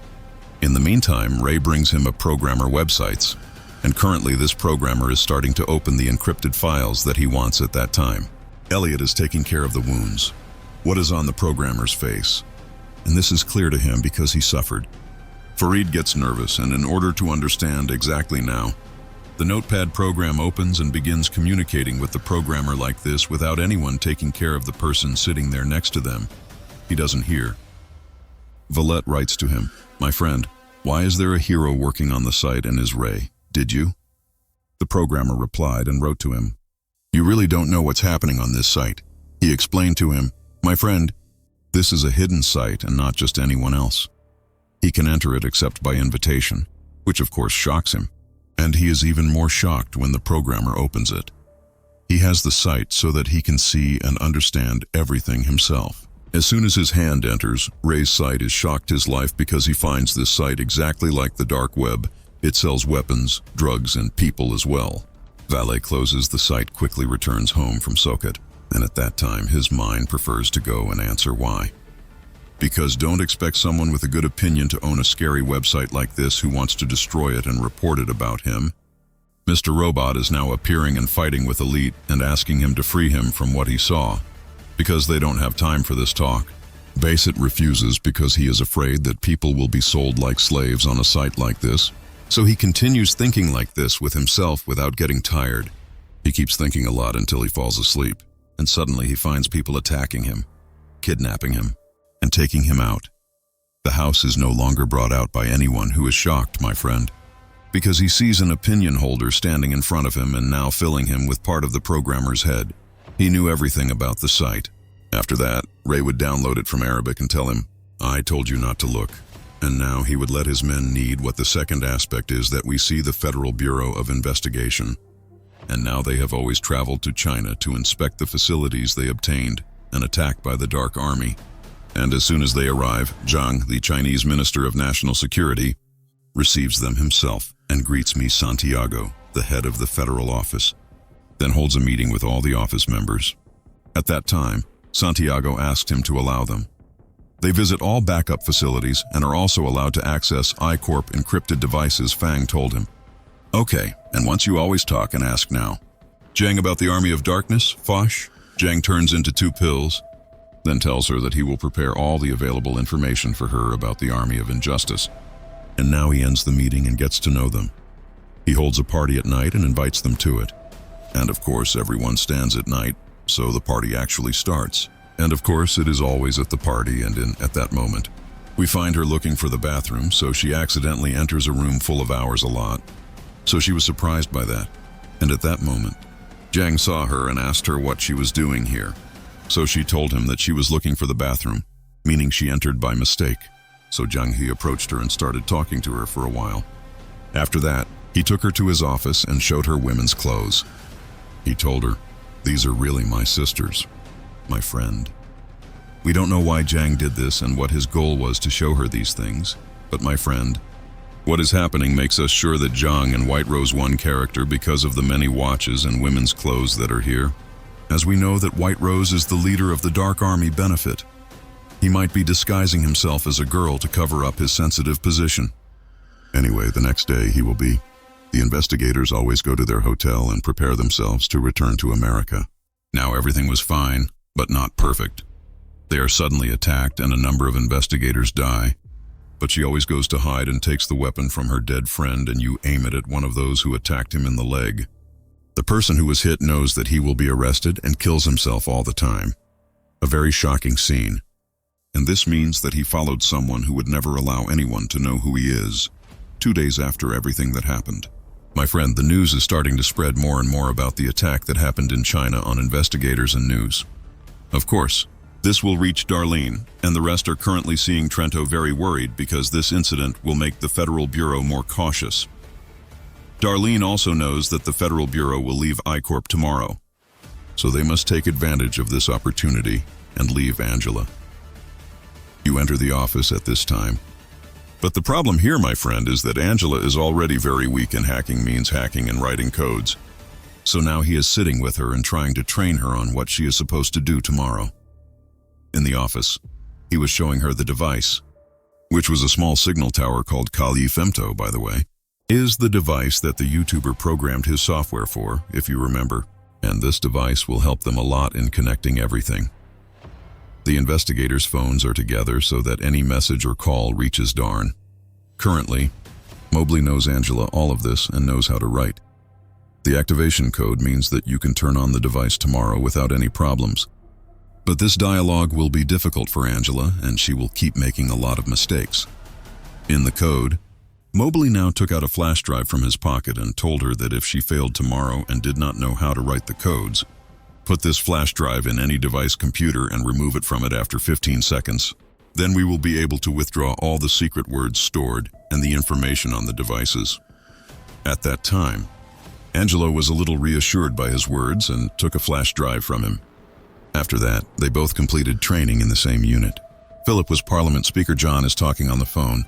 In the meantime, Ray brings him a programmer websites, and currently this programmer is starting to open the encrypted files that he wants at that time. Elliot is taking care of the wounds. What is on the programmer's face? And this is clear to him because he suffered. Farid gets nervous, and in order to understand exactly now, the notepad program opens and begins communicating with the programmer like this without anyone taking care of the person sitting there next to them. He doesn't hear. Valette writes to him, "My friend, why is there a hero working on the site and is Ray? Did you?" The programmer replied and wrote to him, "You really don't know what's happening on this site." He explained to him, "My friend, this is a hidden site and not just anyone else. He can enter it except by invitation," which of course shocks him. And he is even more shocked when the programmer opens it. He has the site so that he can see and understand everything himself. As soon as his hand enters, Ray's site is shocked his life because he finds this site exactly like the dark web. It sells weapons, drugs, and people as well. Valet closes the site, quickly returns home from Soket, and at that time his mind prefers to go and answer why. Because don't expect someone with a good opinion to own a scary website like this who wants to destroy it and report it about him. Mr. Robot is now appearing and fighting with Elite and asking him to free him from what he saw, because they don't have time for this talk. Basit refuses because he is afraid that people will be sold like slaves on a site like this. So he continues thinking like this with himself without getting tired. He keeps thinking a lot until he falls asleep, and suddenly he finds people attacking him, kidnapping him. and taking him out. The house is no longer brought out by anyone who is shocked, my friend, because he sees an opinion holder standing in front of him and now filling him with part of the programmer's head. He knew everything about the site. After that, Ray would download it from Arabic and tell him, "I told you not to look." And now he would let his men need what the second aspect is, that we see the Federal Bureau of Investigation. And now they have always traveled to China to inspect the facilities they obtained, an attack by the Dark Army. And as soon as they arrive, Zhang, the Chinese Minister of National Security, receives them himself and greets me, Santiago, the head of the federal office, then holds a meeting with all the office members. At that time, Santiago asked him to allow them. They visit all backup facilities and are also allowed to access I-Corp encrypted devices, Fang told him. "Okay, and once you always talk and ask now. Zhang about the Army of Darkness, Fosh?" Zhang turns into 2 pills, then tells her that he will prepare all the available information for her about the Army of Injustice. And now he ends the meeting and gets to know them. He holds a party at night and invites them to it. And of course, everyone stands at night, so the party actually starts. And of course, it is always at the party and at that moment. We find her looking for the bathroom, so she accidentally enters a room full of hours a lot. So she was surprised by that. And at that moment, Zhang saw her and asked her what she was doing here. So she told him that she was looking for the bathroom, meaning she entered by mistake. So Zhang He approached her and started talking to her for a while. After that, he took her to his office and showed her women's clothes. He told her, "These are really my sisters, my friend." We don't know why Zhang did this and what his goal was to show her these things, but my friend, what is happening makes us sure that Zhang and White Rose one character because of the many watches and women's clothes that are here. As we know that White Rose is the leader of the Dark Army benefit. He might be disguising himself as a girl to cover up his sensitive position. Anyway, the next day he will be. The investigators always go to their hotel and prepare themselves to return to America. Now everything was fine, but not perfect. They are suddenly attacked and a number of investigators die. But she always goes to hide and takes the weapon from her dead friend, and you aim it at one of those who attacked him in the leg. The person who was hit knows that he will be arrested and kills himself all the time. A very shocking scene. And this means that he followed someone who would never allow anyone to know who he is, 2 days after everything that happened. My friend, the news is starting to spread more and more about the attack that happened in China on investigators and news. Of course, this will reach Darlene, and the rest are currently seeing Trento very worried because this incident will make the Federal Bureau more cautious. Darlene also knows that the Federal Bureau will leave I-Corp tomorrow, so they must take advantage of this opportunity and leave Angela. You enter the office at this time. But the problem here, my friend, is that Angela is already very weak in hacking means hacking and writing codes. So now he is sitting with her and trying to train her on what she is supposed to do tomorrow. In the office, he was showing her the device, which was a small signal tower called Kali Femto, by the way, is the device that the YouTuber programmed his software for, if you remember, and this device will help them a lot in connecting everything. The investigators' phones are together so that any message or call reaches Darn. Currently, Mobley knows Angela all of this and knows how to write. The activation code means that you can turn on the device tomorrow without any problems. But this dialogue will be difficult for Angela, and she will keep making a lot of mistakes. In the code, Mobley now took out a flash drive from his pocket and told her that if she failed tomorrow and did not know how to write the codes, put this flash drive in any device computer and remove it from it after 15 seconds. Then we will be able to withdraw all the secret words stored and the information on the devices. At that time, Angela was a little reassured by his words and took a flash drive from him. After that, they both completed training in the same unit. Philip was Parliament Speaker. John is talking on the phone,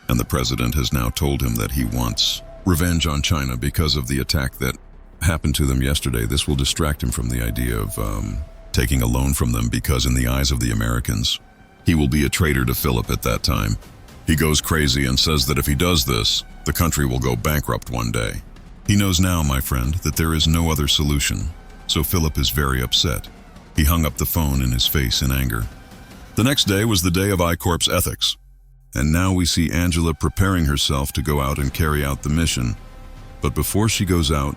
and the president has now told him that he wants revenge on China because of the attack that happened to them yesterday. This will distract him from the idea of taking a loan from them because in the eyes of the Americans, he will be a traitor to Philip at that time. He goes crazy and says that if he does this, the country will go bankrupt one day. He knows now, my friend, that there is no other solution, so Philip is very upset. He hung up the phone in his face in anger. The next day was the day of I-Corp's ethics, and now we see Angela preparing herself to go out and carry out the mission. But before she goes out,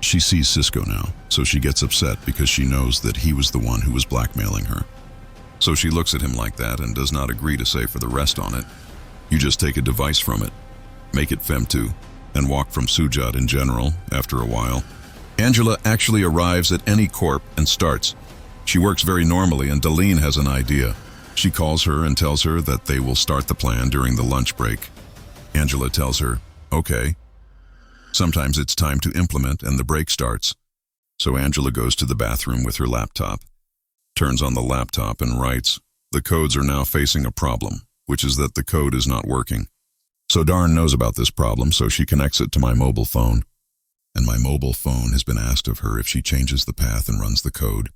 she sees Cisco now, so she gets upset because she knows that he was the one who was blackmailing her. So she looks at him like that and does not agree to say for the rest on it. You just take a device from it, make it Fem2, and walk from Sujat in general after a while. Angela actually arrives at any corp and starts. She works very normally and Darlene has an idea. She calls her and tells her that they will start the plan during the lunch break. Angela tells her, okay. Sometimes it's time to implement and the break starts. So Angela goes to the bathroom with her laptop, turns on the laptop and writes, the codes are now facing a problem, which is that the code is not working. So Darn knows about this problem, so she connects it to my mobile phone. And my mobile phone has been asked of her if she changes the path and runs the code.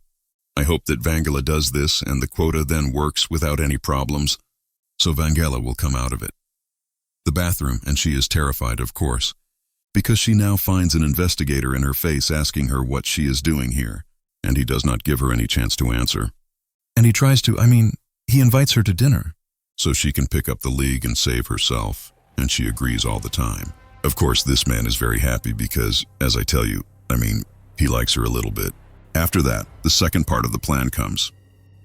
I hope that Vangela does this and the quota then works without any problems, so Vangela will come out of it. The bathroom, and she is terrified, of course, because she now finds an investigator in her face asking her what she is doing here, and he does not give her any chance to answer. And he tries to, he invites her to dinner, so she can pick up the league and save herself, and she agrees all the time. Of course, this man is very happy because, as I tell you, he likes her a little bit. After that, the second part of the plan comes,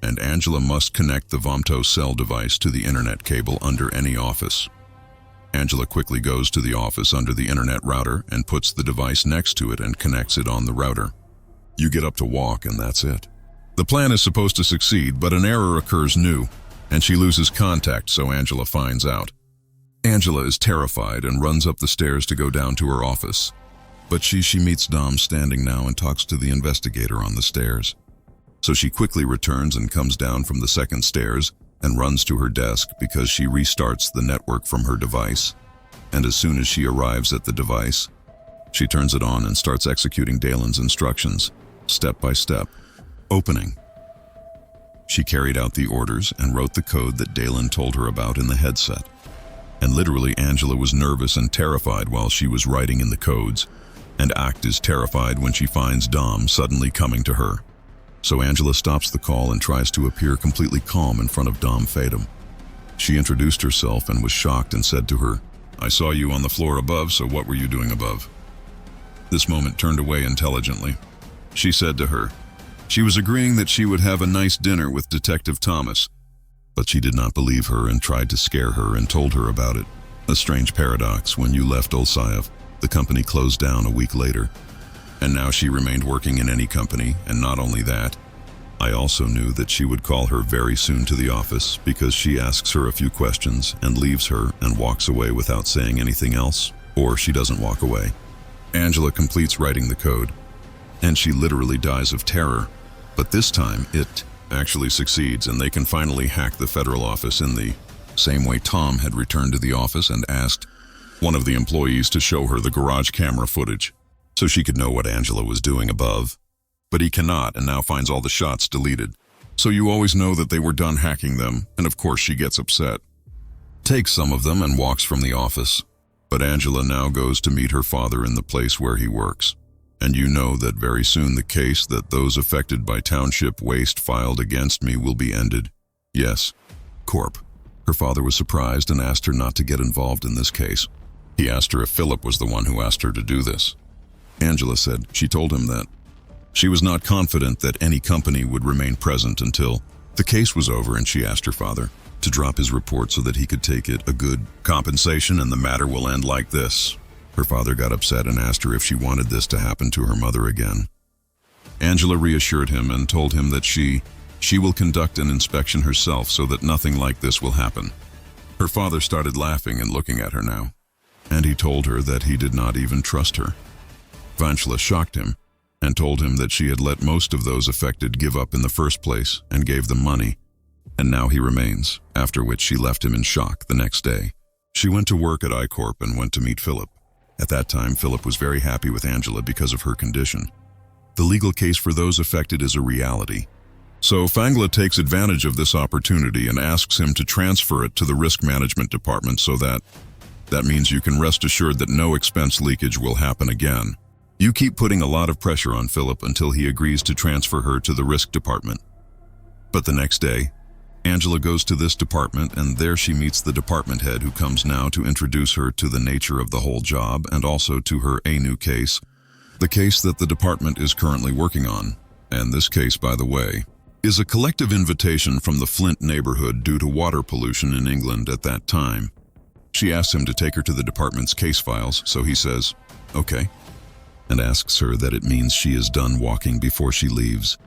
and Angela must connect the Vomto cell device to the internet cable under any office. Angela quickly goes to the office under the internet router and puts the device next to it and connects it on the router. You get up to walk and that's it. The plan is supposed to succeed, but an error occurs new, and she loses contact, so Angela finds out. Angela is terrified and runs up the stairs to go down to her office. But she meets Dom standing now and talks to the investigator on the stairs. So she quickly returns and comes down from the second stairs and runs to her desk because she restarts the network from her device. And as soon as she arrives at the device, she turns it on and starts executing Dalen's instructions, step by step. Opening. She carried out the orders and wrote the code that Dalen told her about in the headset. And literally Angela was nervous and terrified while she was writing in the codes. And Act is terrified when she finds Dom suddenly coming to her. So Angela stops the call and tries to appear completely calm in front of Dom Fatum. She introduced herself and was shocked and said to her, I saw you on the floor above, so what were you doing above? This moment turned away intelligently. She said to her, she was agreeing that she would have a nice dinner with Detective Thomas, but she did not believe her and tried to scare her and told her about it. A strange paradox. When you left Olsayev, the company closed down a week later, and now she remained working in any company, and not only that, I also knew that she would call her very soon to the office because she asks her a few questions and leaves her and walks away without saying anything else, or she doesn't walk away. Angela completes writing the code, and she literally dies of terror, but this time it actually succeeds and they can finally hack the federal office in the same way Tom had returned to the office and asked one of the employees to show her the garage camera footage so she could know what Angela was doing above. But he cannot and now finds all the shots deleted. So you always know that they were done hacking them, and of course she gets upset. Takes some of them and walks from the office. But Angela now goes to meet her father in the place where he works. And you know that very soon the case that those affected by township waste filed against me will be ended. Yes, Corp. Her father was surprised and asked her not to get involved in this case. He asked her if Philip was the one who asked her to do this. Angela said she told him that she was not confident that any company would remain present until the case was over, and she asked her father to drop his report so that he could take it a good compensation and the matter will end like this. Her father got upset and asked her if she wanted this to happen to her mother again. Angela reassured him and told him that she will conduct an inspection herself so that nothing like this will happen. Her father started laughing and looking at her now, and he told her that he did not even trust her. Vanchla shocked him and told him that she had let most of those affected give up in the first place and gave them money, and now he remains, after which she left him in shock the next day. She went to work at I-Corp and went to meet Philip. At that time, Philip was very happy with Angela because of her condition. The legal case for those affected is a reality. So Fangla takes advantage of this opportunity and asks him to transfer it to the risk management department so that means you can rest assured that no expense leakage will happen again. You keep putting a lot of pressure on Philip until he agrees to transfer her to the risk department. But the next day, Angela goes to this department and there she meets the department head who comes now to introduce her to the nature of the whole job and also to her new case, the case that the department is currently working on. And this case, by the way, is a collective invitation from the Flint neighborhood due to water pollution in England at that time. She asks him to take her to the department's case files, so he says, okay, and asks her that it means she is done walking before she leaves.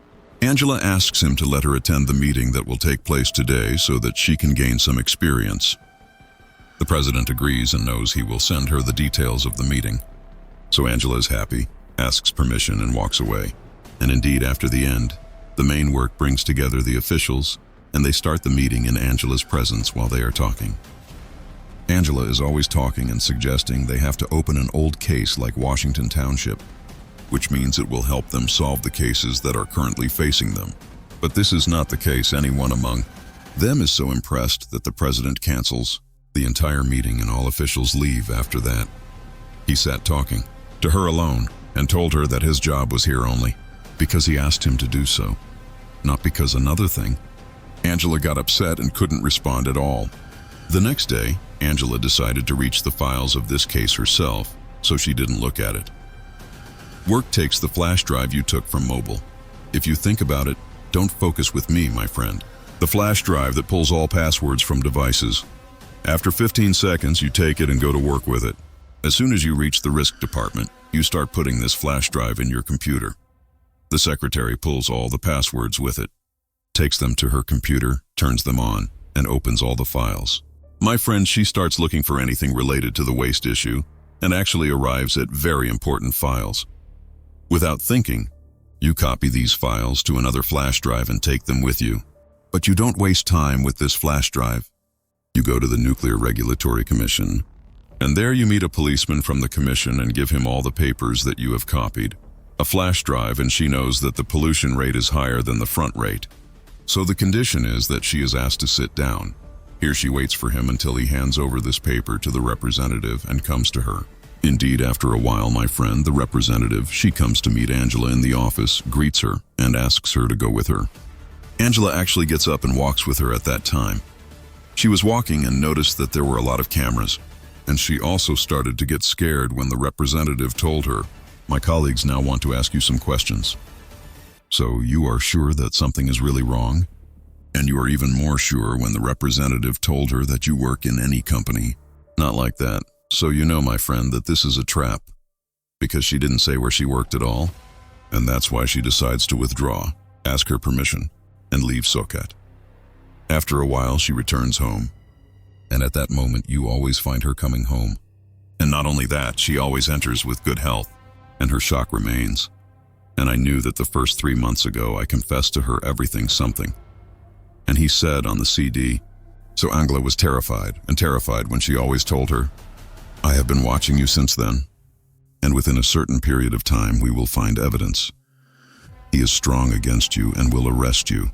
Angela asks him to let her attend the meeting that will take place today so that she can gain some experience. The president agrees and knows he will send her the details of the meeting. So Angela is happy, asks permission, and walks away. And indeed, after the end, the main work brings together the officials, and they start the meeting in Angela's presence while they are talking. Angela is always talking and suggesting they have to open an old case like Washington Township, which means it will help them solve the cases that are currently facing them. But this is not the case. Anyone among them is so impressed that the president cancels the entire meeting and all officials leave after that. He sat talking to her alone and told her that his job was here only because he asked him to do so, not because another thing. Angela got upset and couldn't respond at all. The next day, Angela decided to reach the files of this case herself, so she didn't look at it. Work takes the flash drive you took from mobile. If you think about it, don't focus with me, my friend. The flash drive that pulls all passwords from devices. After 15 seconds, you take it and go to work with it. As soon as you reach the risk department, you start putting this flash drive in your computer. The secretary pulls all the passwords with it, takes them to her computer, turns them on, and opens all the files. My friend, she starts looking for anything related to the waste issue and actually arrives at very important files. Without thinking, you copy these files to another flash drive and take them with you. But you don't waste time with this flash drive. You go to the Nuclear Regulatory Commission, and there you meet a policeman from the commission and give him all the papers that you have copied. A flash drive, and she knows that the pollution rate is higher than the front rate. So the condition is that she is asked to sit down. Here she waits for him until he hands over this paper to the representative and comes to her. Indeed, after a while, my friend, the representative, she comes to meet Angela in the office, greets her, and asks her to go with her. Angela actually gets up and walks with her at that time. She was walking and noticed that there were a lot of cameras, and she also started to get scared when the representative told her, "My colleagues now want to ask you some questions." So you are sure that something is really wrong? And you are even more sure when the representative told her that you work in any company. Not like that. So you know, my friend, that this is a trap, because she didn't say where she worked at all, and that's why she decides to withdraw, ask her permission, and leave Sokat. After a while, she returns home, and at that moment, you always find her coming home. And not only that, she always enters with good health, and her shock remains. And I knew that the first 3 months ago, I confessed to her everything something. And he said on the CD, so Angela was terrified when she always told her, "I have been watching you since then, and within a certain period of time, we will find evidence. He is strong against you and will arrest you.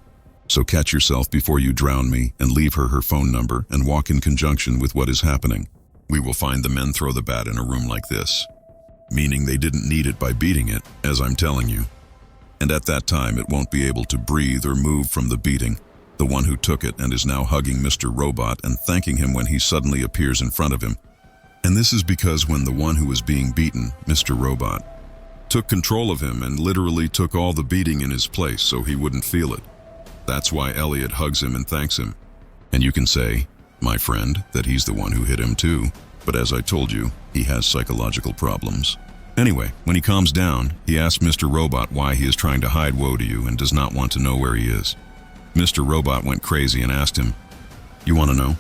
So catch yourself before you drown me, and leave her phone number and walk in conjunction with what is happening. We will find the men throw the bat in a room like this," meaning they didn't need it by beating it, as I'm telling you. And at that time, it won't be able to breathe or move from the beating. The one who took it and is now hugging Mr. Robot and thanking him when he suddenly appears in front of him. And this is because when the one who was being beaten, Mr. Robot, took control of him and literally took all the beating in his place so he wouldn't feel it. That's why Elliot hugs him and thanks him. And you can say, my friend, that he's the one who hit him too. But as I told you, he has psychological problems. Anyway, when he calms down, he asks Mr. Robot why he is trying to hide woe to you and does not want to know where he is. Mr. Robot went crazy and asked him, "You want to know?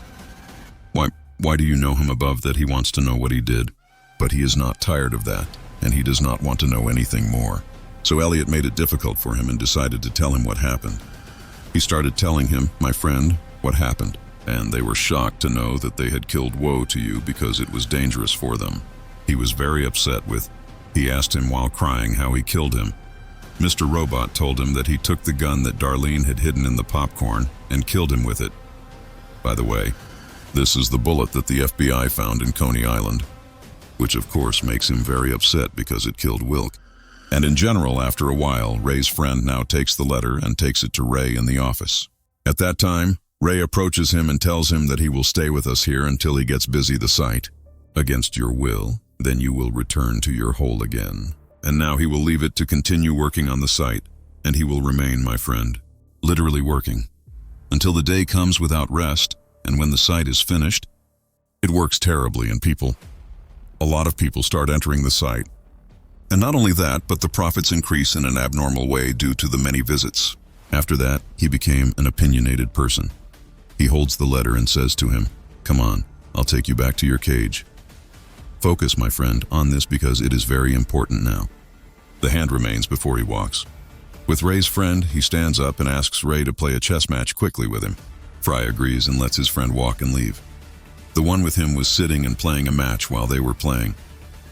Why do you know him above that he wants to know what he did?" But he is not tired of that, and he does not want to know anything more. So Elliot made it difficult for him and decided to tell him what happened. He started telling him, my friend, what happened, and they were shocked to know that they had killed woe to you because it was dangerous for them. He was very upset he asked him while crying how he killed him. Mr. Robot told him that he took the gun that Darlene had hidden in the popcorn and killed him with it. By the way, this is the bullet that the FBI found in Coney Island, which of course makes him very upset because it killed Wilk. And in general, after a while, Ray's friend now takes the letter and takes it to Ray in the office. At that time, Ray approaches him and tells him that he will stay with us here until he gets busy the site. Against your will, then you will return to your hole again. And now he will leave it to continue working on the site, and he will remain my friend. literally working, until the day comes without rest, and when the site is finished, it works terribly and a lot of people start entering the site. And not only that, but the profits increase in an abnormal way due to the many visits. After that, he became an opinionated person. He holds the letter and says to him, "Come on, I'll take you back to your cage." Focus, my friend, on this because it is very important now. The hand remains before he walks. With Ray's friend, he stands up and asks Ray to play a chess match quickly with him. Fry agrees and lets his friend walk and leave. The one with him was sitting and playing a match while they were playing.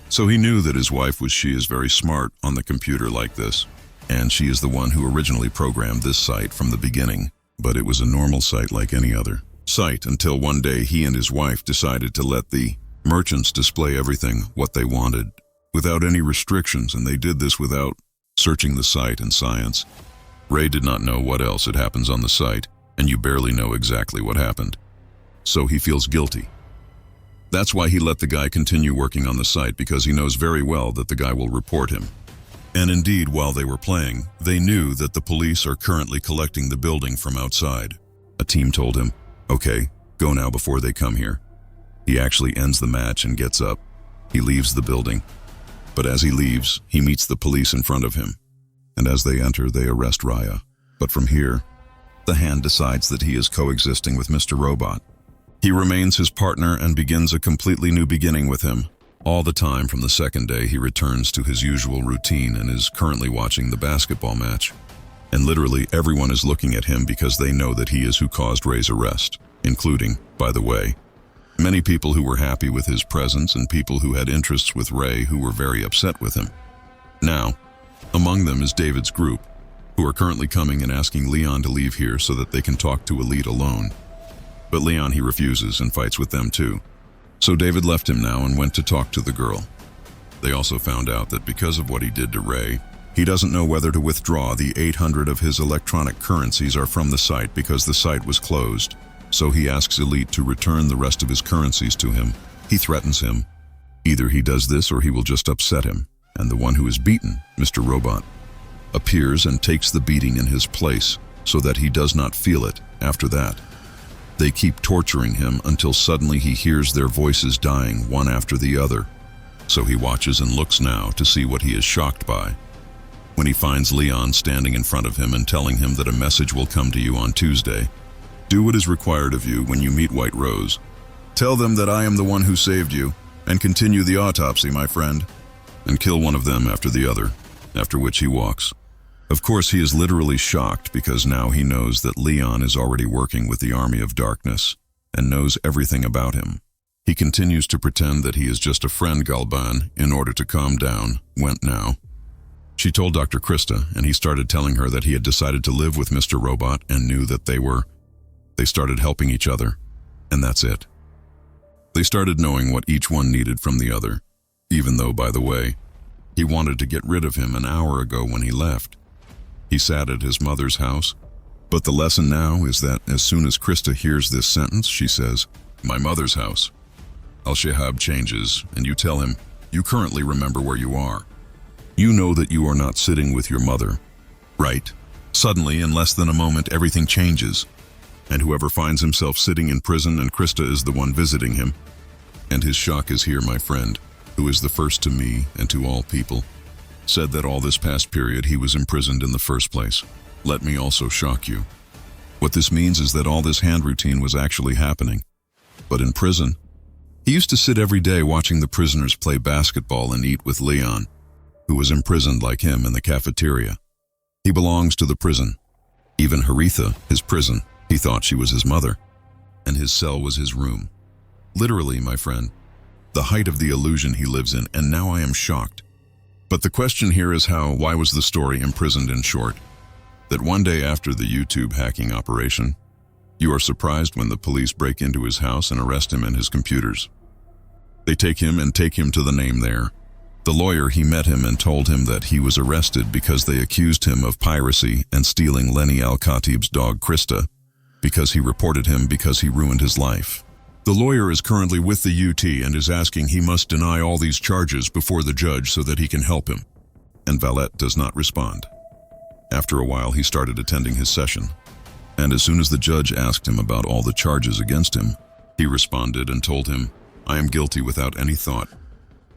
So he knew that his wife she is very smart on the computer like this, and she is the one who originally programmed this site from the beginning, but it was a normal site like any other site until one day he and his wife decided to let the merchants display everything what they wanted without any restrictions, and they did this without searching the site and science. Ray did not know what else had happens on the site, and you barely know exactly what happened. So he feels guilty. That's why he let the guy continue working on the site, because he knows very well that the guy will report him. And indeed, while they were playing, they knew that the police are currently collecting the building from outside. A team told him, "Okay, go now before they come here." He actually ends the match and gets up. He leaves the building. But as he leaves, he meets the police in front of him. And as they enter, they arrest Raya. But from here, the hand decides that he is coexisting with Mr. Robot. He remains his partner and begins a completely new beginning with him. All the time from the second day, he returns to his usual routine and is currently watching the basketball match. And literally everyone is looking at him because they know that he is who caused Ray's arrest, including, by the way, many people who were happy with his presence and people who had interests with Ray who were very upset with him. Now, among them is David's group, who are currently coming and asking Leon to leave here so that they can talk to Elite alone. But Leon, he refuses and fights with them too. So David left him now and went to talk to the girl. They also found out that because of what he did to Ray, he doesn't know whether to withdraw the 800 of his electronic currencies are from the site because the site was closed. So he asks Elite to return the rest of his currencies to him. He threatens him. Either he does this or he will just upset him. And the one who is beaten, Mr. Robot, appears and takes the beating in his place so that he does not feel it after that. They keep torturing him until suddenly he hears their voices dying one after the other. So he watches and looks now to see what he is shocked by. When he finds Leon standing in front of him and telling him that a message will come to you on Tuesday. Do what is required of you when you meet White Rose. Tell them that I am the one who saved you, and continue the autopsy, my friend. And kill one of them after the other, after which he walks. Of course, he is literally shocked because now he knows that Leon is already working with the Army of Darkness and knows everything about him. He continues to pretend that he is just a friend. Galban, in order to calm down, went now. She told Dr. Krista, and he started telling her that he had decided to live with Mr. Robot and knew that they started helping each other, and that's it. They started knowing what each one needed from the other, even though, by the way, he wanted to get rid of him an hour ago when he left. He sat at his mother's house, but the lesson now is that as soon as Krista hears this sentence, she says, "My mother's house." Al-Shahab changes, and you tell him, "You currently remember where you are. You know that you are not sitting with your mother, right?" Suddenly, in less than a moment, everything changes, and whoever finds himself sitting in prison and Krista is the one visiting him. And his shock is here, my friend, who is the first to me and to all people, said that all this past period he was imprisoned in the first place. Let me also shock you. What this means is that all this hand routine was actually happening. But in prison, he used to sit every day watching the prisoners play basketball and eat with Leon, who was imprisoned like him in the cafeteria. He belongs to the prison. Even Haritha, his prison, he thought she was his mother, and his cell was his room. Literally, my friend, the height of the illusion he lives in, and now I am shocked. But the question here is why was the story imprisoned in short? That one day after the YouTube hacking operation, you are surprised when the police break into his house and arrest him and his computers. They take him to the name there. The lawyer, he met him and told him that he was arrested because they accused him of piracy and stealing Lenny Al-Khatib's dog Krista, because he reported him because he ruined his life. The lawyer is currently with the UT and is asking he must deny all these charges before the judge so that he can help him. And Valette does not respond. After a while, he started attending his session. And as soon as the judge asked him about all the charges against him, he responded and told him, "I am guilty without any thought."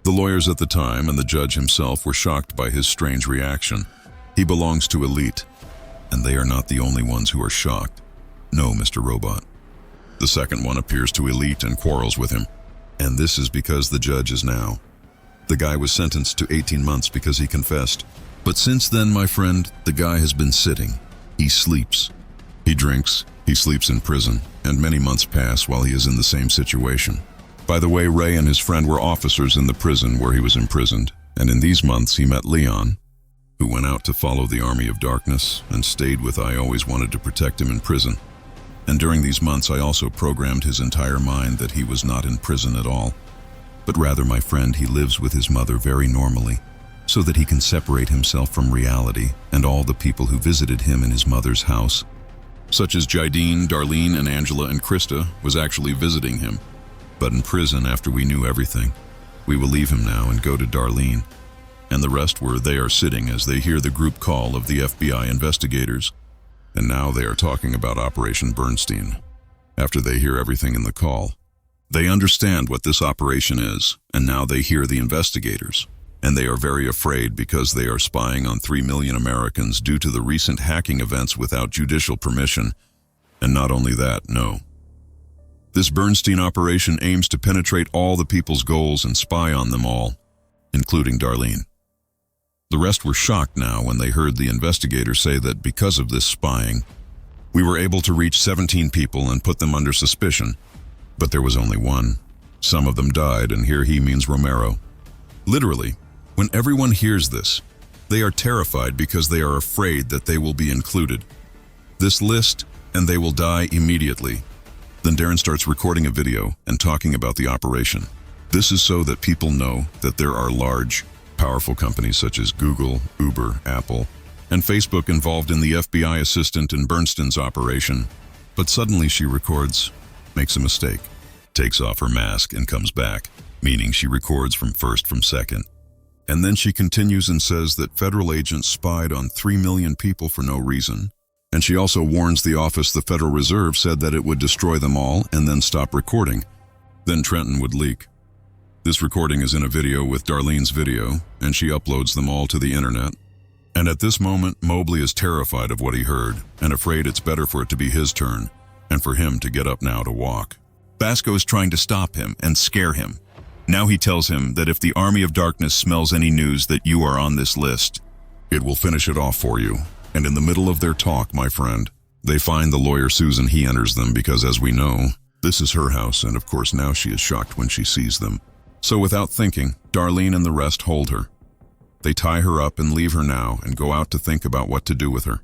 The lawyers at the time and the judge himself were shocked by his strange reaction. He belongs to elite, and they are not the only ones who are shocked. No, Mr. Robot. The second one appears to elite and quarrels with him, and this is because the judge is now. The guy was sentenced to 18 months because he confessed. But since then, my friend, the guy has been sitting. He sleeps. He drinks. He sleeps in prison, and many months pass while he is in the same situation. By the way, Ray and his friend were officers in the prison where he was imprisoned, and in these months he met Leon, who went out to follow the army of darkness and stayed with I always wanted to protect him in prison. And during these months I also programmed his entire mind that he was not in prison at all, but rather, my friend, he lives with his mother very normally, so that he can separate himself from reality and all the people who visited him in his mother's house, such as Jideen, Darlene, and Angela and Krista, was actually visiting him. But in prison, after we knew everything, we will leave him now and go to Darlene. And the rest were they are sitting as they hear the group call of the FBI investigators. And now they are talking about Operation Bernstein. After they hear everything in the call, they understand what this operation is, and now they hear the investigators. And they are very afraid because they are spying on 3 million Americans due to the recent hacking events without judicial permission. And not only that, no. This Bernstein operation aims to penetrate all the people's goals and spy on them all, including Darlene. The rest were shocked now when they heard the investigators say that because of this spying, we were able to reach 17 people and put them under suspicion. But there was only one. Some of them died, and here he means Romero. Literally, when everyone hears this, they are terrified because they are afraid that they will be included. This list, and they will die immediately. Then Darren starts recording a video and talking about the operation. This is so that people know that there are large, powerful companies such as Google, Uber, Apple, and Facebook involved in the FBI assistant in Bernstein's operation. But suddenly she records, makes a mistake, takes off her mask and comes back, meaning she records from first from second. And then she continues and says that federal agents spied on 3 million people for no reason. And she also warns the office the Federal Reserve said that it would destroy them all and then stop recording. Then Trenton would leak. This recording is in a video with Darlene's video, and she uploads them all to the internet. And at this moment, Mobley is terrified of what he heard and afraid it's better for it to be his turn and for him to get up now to walk. Basco is trying to stop him and scare him. Now he tells him that if the Army of Darkness smells any news that you are on this list, it will finish it off for you. And in the middle of their talk, my friend, they find the lawyer Susan. He enters them because, as we know, this is her house, and of course now she is shocked when she sees them. So without thinking, Darlene and the rest hold her. They tie her up and leave her now and go out to think about what to do with her.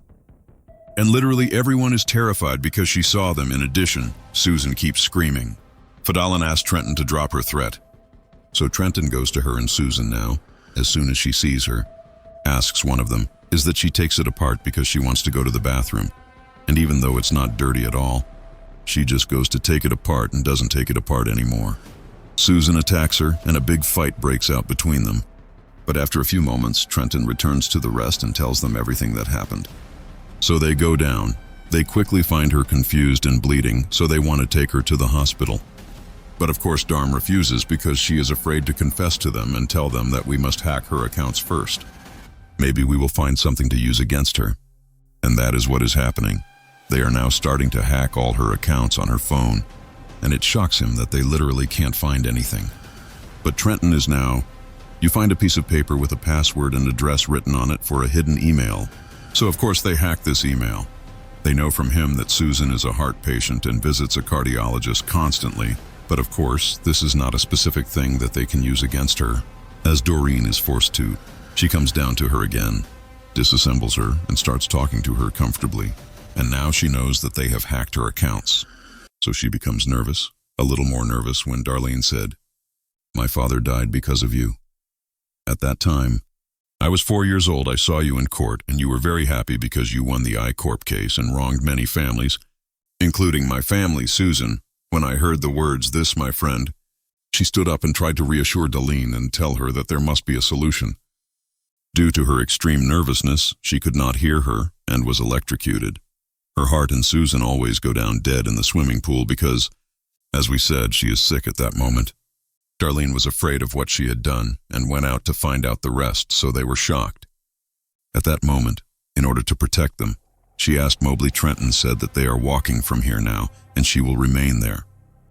And literally everyone is terrified because she saw them. In addition, Susan keeps screaming. Fadalin asks Trenton to drop her threat. So Trenton goes to her and Susan now, as soon as she sees her, asks one of them, is that she takes it apart because she wants to go to the bathroom. And even though it's not dirty at all, she just goes to take it apart and doesn't take it apart anymore. Susan attacks her and a big fight breaks out between them. But after a few moments, Trenton returns to the rest and tells them everything that happened. So they go down. They quickly find her confused and bleeding, so they want to take her to the hospital. But of course Darm refuses because she is afraid to confess to them and tell them that we must hack her accounts first. Maybe we will find something to use against her. And that is what is happening. They are now starting to hack all her accounts on her phone, and it shocks him that they literally can't find anything. But Trenton is now, you find a piece of paper with a password and address written on it for a hidden email. So of course they hack this email. They know from him that Susan is a heart patient and visits a cardiologist constantly, but of course this is not a specific thing that they can use against her, as Doreen is forced to. She comes down to her again, disassembles her, and starts talking to her comfortably. And now she knows that they have hacked her accounts. So she becomes nervous, a little more nervous when Darlene said, "My father died because of you. At that time, I was 4 years old. I saw you in court, and you were very happy because you won the I-Corp case and wronged many families, including my family, Susan. When I heard the words, 'this, my friend,' she stood up and tried to reassure Darlene and tell her that there must be a solution. Due to her extreme nervousness, she could not hear her and was electrocuted. Her heart and Susan always go down dead in the swimming pool because, as we said, she is sick at that moment. Darlene was afraid of what she had done and went out to find out the rest, so they were shocked. At that moment, in order to protect them, she asked Mobley Trenton said that they are walking from here now and she will remain there.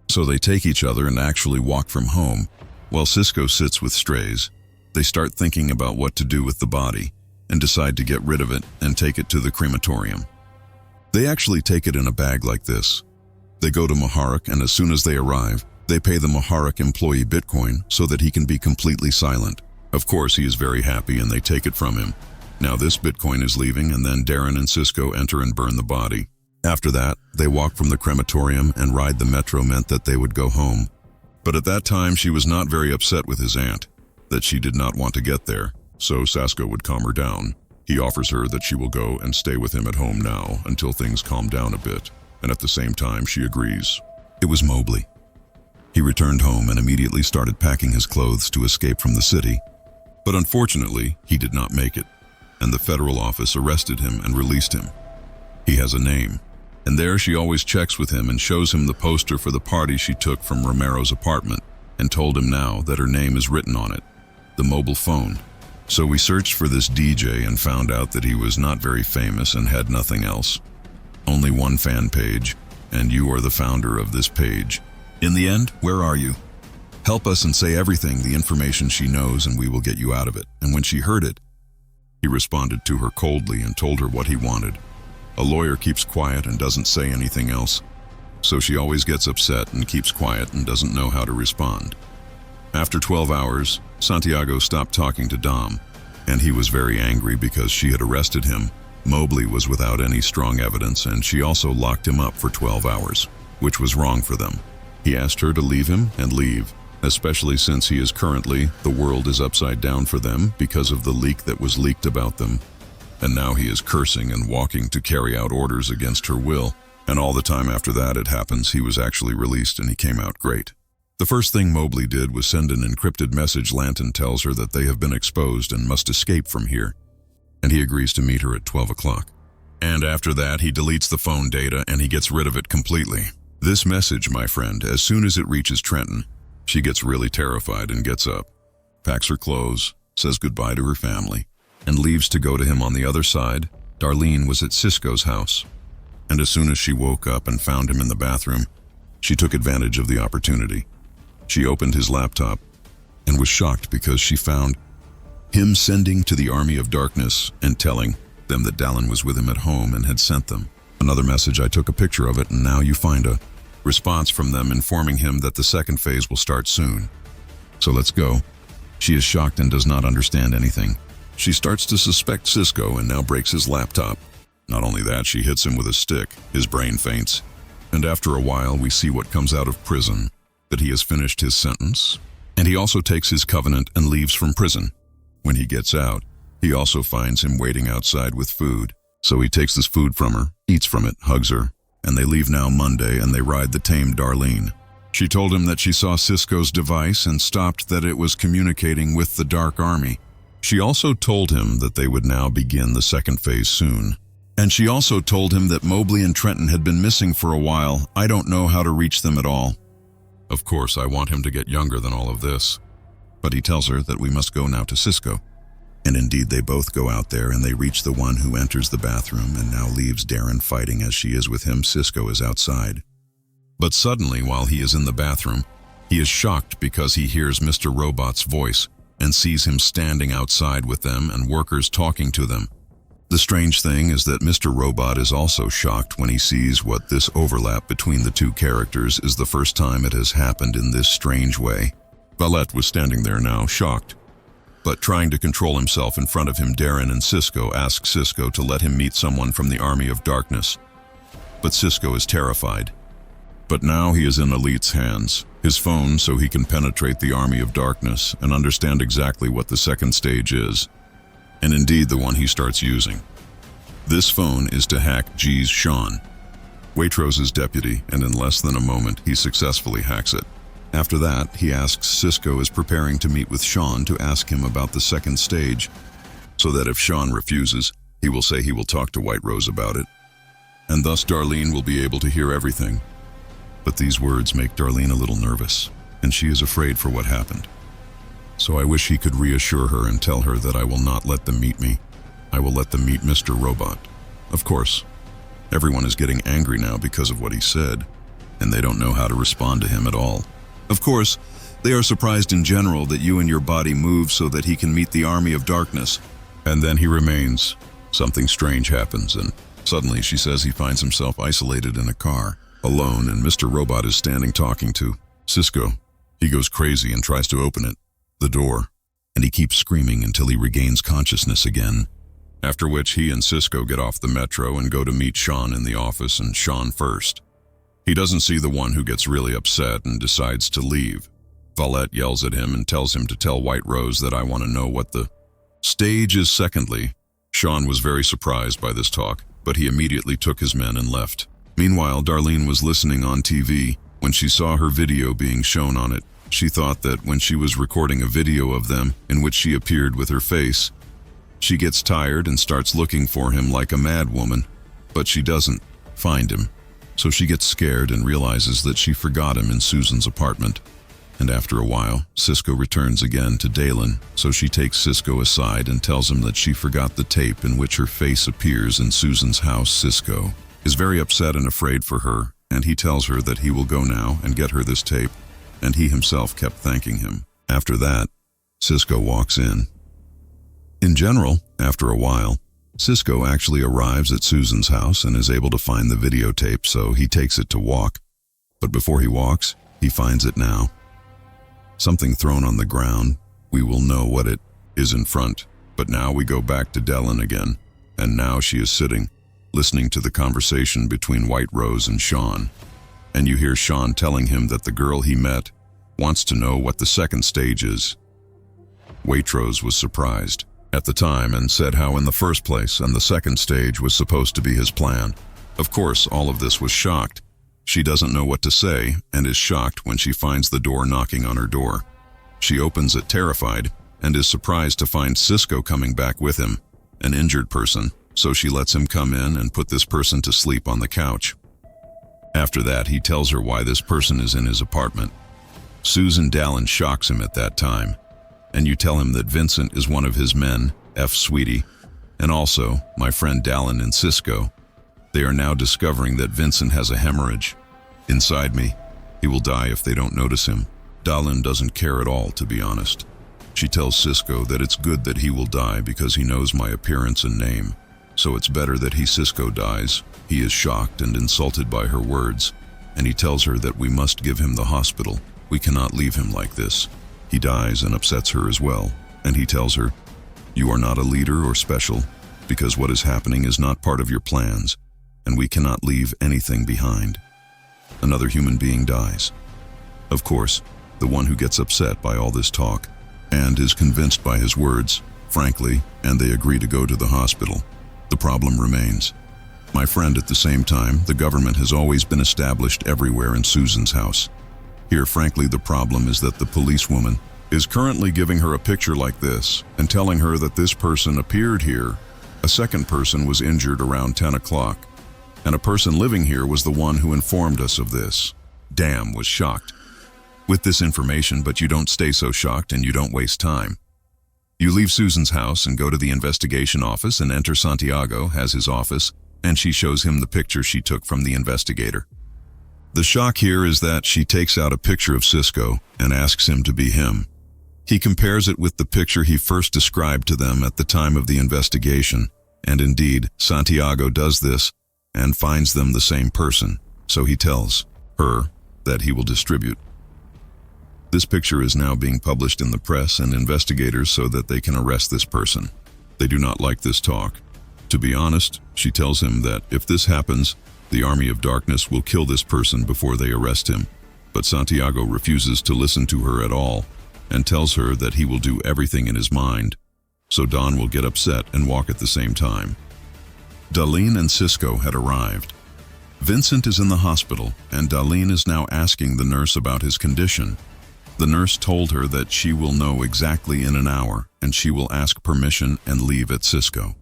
So they take each other and actually walk from home, while Cisco sits with Strays. They start thinking about what to do with the body and decide to get rid of it and take it to the crematorium. They actually take it in a bag like this. They go to Maharak, and as soon as they arrive, they pay the Maharak employee Bitcoin so that he can be completely silent. Of course, he is very happy and they take it from him. Now this Bitcoin is leaving, and then Darren and Cisco enter and burn the body. After that, they walk from the crematorium and ride the metro meant that they would go home. But at that time, she was not very upset with his aunt, that she did not want to get there, so Sasko would calm her down. He offers her that she will go and stay with him at home now until things calm down a bit, and at the same time she agrees. It was Mobley. He returned home and immediately started packing his clothes to escape from the city. But unfortunately, he did not make it, and the federal office arrested him and released him. He has a name, and there she always checks with him and shows him the poster for the party she took from Romero's apartment and told him now that her name is written on it, the mobile phone. So we searched for this DJ and found out that he was not very famous and had nothing else. Only one fan page, and you are the founder of this page. In the end, where are you? Help us and say everything, the information she knows, and we will get you out of it. And when she heard it, he responded to her coldly and told her what he wanted. A lawyer keeps quiet and doesn't say anything else, so she always gets upset and keeps quiet and doesn't know how to respond. After 12 hours, Santiago stopped talking to Dom, and he was very angry because she had arrested him. Mobley was without any strong evidence, and she also locked him up for 12 hours, which was wrong for them. He asked her to leave him and leave, especially since he is currently, the world is upside down for them because of the leak that was leaked about them. And now he is cursing and walking to carry out orders against her will, and all the time after that it happens, he was actually released and he came out great. The first thing Mobley did was send an encrypted message. Lanton tells her that they have been exposed and must escape from here, and he agrees to meet her at 12 o'clock. And after that, he deletes the phone data and he gets rid of it completely. This message, my friend, as soon as it reaches Trenton, she gets really terrified and gets up, packs her clothes, says goodbye to her family, and leaves to go to him on the other side. Darlene was at Cisco's house, and as soon as she woke up and found him in the bathroom, she took advantage of the opportunity. She opened his laptop and was shocked because she found him sending to the Army of Darkness and telling them that Dallin was with him at home and had sent them another message. I took a picture of it, and now you find a response from them informing him that the second phase will start soon. So let's go. She is shocked and does not understand anything. She starts to suspect Cisco and now breaks his laptop. Not only that, she hits him with a stick. His brain faints. And after a while, we see what comes out of prison, that he has finished his sentence, and he also takes his covenant and leaves from prison. When he gets out, he also finds him waiting outside with food. So he takes this food from her, eats from it, hugs her, and they leave now Monday and they ride the tamed Darlene. She told him that she saw Cisco's device and stopped that it was communicating with the Dark Army. She also told him that they would now begin the second phase soon. And she also told him that Mobley and Trenton had been missing for a while. I don't know how to reach them at all. Of course, I want him to get younger than all of this. But he tells her that we must go now to Cisco. And indeed, they both go out there and they reach the one who enters the bathroom and now leaves Darren fighting as she is with him. Cisco is outside. But suddenly, while he is in the bathroom, he is shocked because he hears Mr. Robot's voice and sees him standing outside with them and workers talking to them. The strange thing is that Mr. Robot is also shocked when he sees what this overlap between the two characters is the first time it has happened in this strange way. Valette was standing there now, shocked. But trying to control himself in front of him, Darren and Cisco ask Cisco to let him meet someone from the Army of Darkness. But Cisco is terrified. But now he is in Elite's hands, his phone, so he can penetrate the Army of Darkness and understand exactly what the second stage is. And indeed the one he starts using. This phone is to hack G's Sean, Waitrose's deputy, and in less than a moment he successfully hacks it. After that, he asks Cisco is preparing to meet with Sean to ask him about the second stage, so that if Sean refuses, he will say he will talk to White Rose about it, and thus Darlene will be able to hear everything. But these words make Darlene a little nervous, and she is afraid for what happened. So I wish he could reassure her and tell her that I will not let them meet me. I will let them meet Mr. Robot. Of course, everyone is getting angry now because of what he said, and they don't know how to respond to him at all. Of course, they are surprised in general that you and your body move so that he can meet the army of darkness. And then he remains. Something strange happens, and suddenly she says he finds himself isolated in a car, alone, and Mr. Robot is standing talking to Cisco. He goes crazy and tries to open it, the door, and he keeps screaming until he regains consciousness again. After which he and Cisco get off the metro and go to meet Sean in the office, and Sean first. He doesn't see the one who gets really upset and decides to leave. Valette yells at him and tells him to tell White Rose that I want to know what the stage is. Secondly, Sean was very surprised by this talk, but he immediately took his men and left. Meanwhile, Darlene was listening on TV. When she saw her video being shown on it, she thought that when she was recording a video of them in which she appeared with her face, she gets tired and starts looking for him like a mad woman, but she doesn't find him. So she gets scared and realizes that she forgot him in Susan's apartment. And after a while, Cisco returns again to Dalen, so she takes Cisco aside and tells him that she forgot the tape in which her face appears in Susan's house. Cisco is very upset and afraid for her, and he tells her that he will go now and get her this tape, and he himself kept thanking him. After that, Cisco walks in. In general, after a while, Cisco actually arrives at Susan's house and is able to find the videotape, so he takes it to walk. But before he walks, he finds it now. Something thrown on the ground. We will know what it is in front. But now we go back to Dellen again, and now she is sitting, listening to the conversation between White Rose and Sean. And you hear Sean telling him that the girl he met wants to know what the second stage is. Waitrose was surprised at the time and said how in the first place and the second stage was supposed to be his plan. Of course, all of this was shocked. She doesn't know what to say and is shocked when she finds the door knocking on her door. She opens it terrified and is surprised to find Cisco coming back with him, an injured person, so she lets him come in and put this person to sleep on the couch. After that, he tells her why this person is in his apartment. Susan Dallin shocks him at that time, and you tell him that Vincent is one of his men, F. Sweetie, and also my friend Dallin and Cisco. They are now discovering that Vincent has a hemorrhage. Inside me, he will die if they don't notice him. Dallin doesn't care at all, to be honest. She tells Cisco that it's good that he will die because he knows my appearance and name. So it's better that Cisco dies. He is shocked and insulted by her words, and he tells her that we must give him the hospital. We cannot leave him like this. He dies and upsets her as well, and he tells her, "You are not a leader or special, because what is happening is not part of your plans, and we cannot leave anything behind." Another human being dies. Of course, the one who gets upset by all this talk, and is convinced by his words, frankly, and they agree to go to the hospital. The problem remains. My friend, at the same time, the government has always been established everywhere in Susan's house. Here, frankly, the problem is that the policewoman is currently giving her a picture like this and telling her that this person appeared here. A second person was injured around 10 o'clock, and a person living here was the one who informed us of this. Damn, was shocked with this information, but you don't stay so shocked and you don't waste time. You leave Susan's house and go to the investigation office and enter Santiago, has his office, and she shows him the picture she took from the investigator. The shock here is that she takes out a picture of Cisco and asks him to be him. He compares it with the picture he first described to them at the time of the investigation, and indeed, Santiago does this and finds them the same person, so he tells her that he will distribute. This picture is now being published in the press and investigators so that they can arrest this person. They do not like this talk. To be honest, she tells him that if this happens, the Army of Darkness will kill this person before they arrest him. But Santiago refuses to listen to her at all and tells her that he will do everything in his mind. So Don will get upset and walk at the same time. Darlene and Cisco had arrived. Vincent is in the hospital, and Darlene is now asking the nurse about his condition. The nurse told her that she will know exactly in an hour and she will ask permission and leave at Cisco.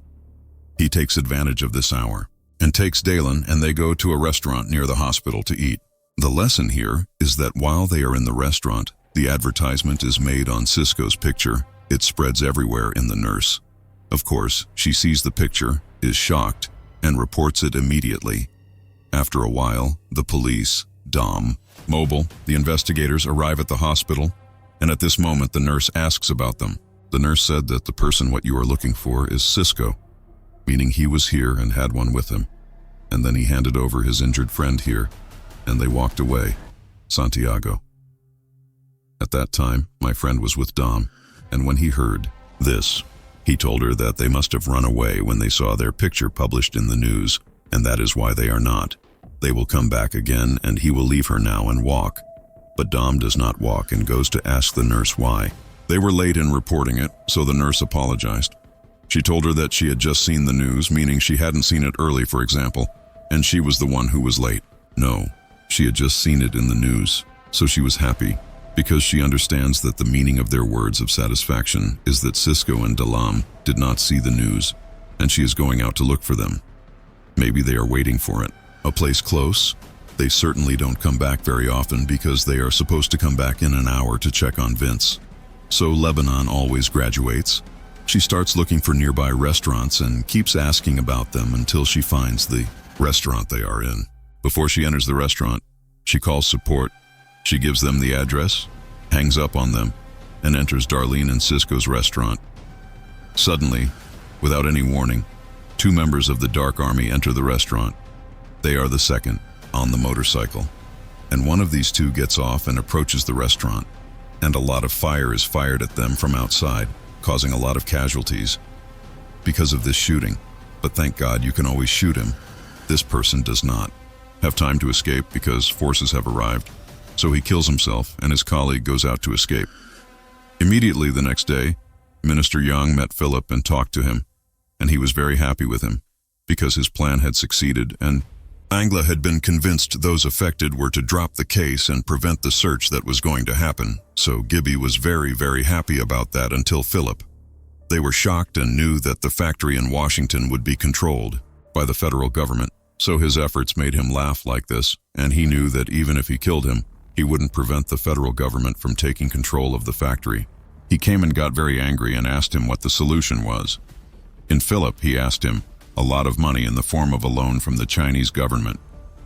He takes advantage of this hour and takes Dalen, and they go to a restaurant near the hospital to eat. The lesson here is that while they are in the restaurant, the advertisement is made on Cisco's picture. It spreads everywhere in the nurse. Of course, she sees the picture, is shocked, and reports it immediately. After a while, the police, Dom, Mobile, the investigators arrive at the hospital, and at this moment the nurse asks about them. The nurse said that the person what you are looking for is Cisco, meaning he was here and had one with him. And then he handed over his injured friend here, and they walked away. Santiago. At that time, my friend was with Dom, and when he heard this, he told her that they must have run away when they saw their picture published in the news, and that is why they are not. They will come back again, and he will leave her now and walk. But Dom does not walk and goes to ask the nurse why. They were late in reporting it, so the nurse apologized. She told her that she had just seen the news, meaning she hadn't seen it early, for example, and she was the one who was late. No, she had just seen it in the news, so she was happy, because she understands that the meaning of their words of satisfaction is that Cisco and Dalam did not see the news, and she is going out to look for them. Maybe they are waiting for it. A place close? They certainly don't come back very often because they are supposed to come back in an hour to check on Vince. So Lebanon always graduates. She starts looking for nearby restaurants and keeps asking about them until she finds the restaurant they are in. Before she enters the restaurant, she calls support. She gives them the address, hangs up on them, and enters Darlene and Cisco's restaurant. Suddenly, without any warning, 2 members of the Dark Army enter the restaurant. They are the second, on the motorcycle, and one of these 2 gets off and approaches the restaurant, and a lot of fire is fired at them from outside, causing a lot of casualties because of this shooting. But thank God you can always shoot him. This person does not have time to escape because forces have arrived, so he kills himself and his colleague goes out to escape. Immediately the next day, Minister Young met Philip and talked to him, and he was very happy with him because his plan had succeeded, and Angla had been convinced those affected were to drop the case and prevent the search that was going to happen, so Gibby was very, very happy about that until Philip. They were shocked and knew that the factory in Washington would be controlled by the federal government, so his efforts made him laugh like this, and he knew that even if he killed him, he wouldn't prevent the federal government from taking control of the factory. He came and got very angry and asked him what the solution was. In Philip, he asked him a lot of money in the form of a loan from the Chinese government.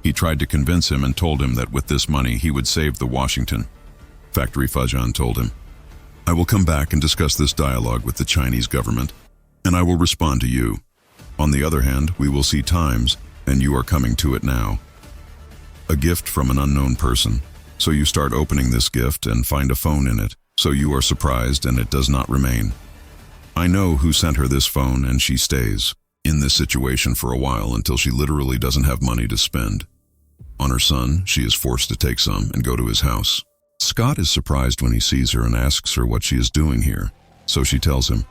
He tried to convince him and told him that with this money he would save the Washington factory. Fajan told him, "I will come back and discuss this dialogue with the Chinese government, and I will respond to you. On the other hand, we will see times, and you are coming to it now. A gift from an unknown person. So you start opening this gift and find a phone in it, so you are surprised and it does not remain. I know who sent her this phone, and she stays in this situation for a while until she literally doesn't have money to spend. On her son, she is forced to take some and go to his house. Scott is surprised when he sees her and asks her what she is doing here, so she tells him.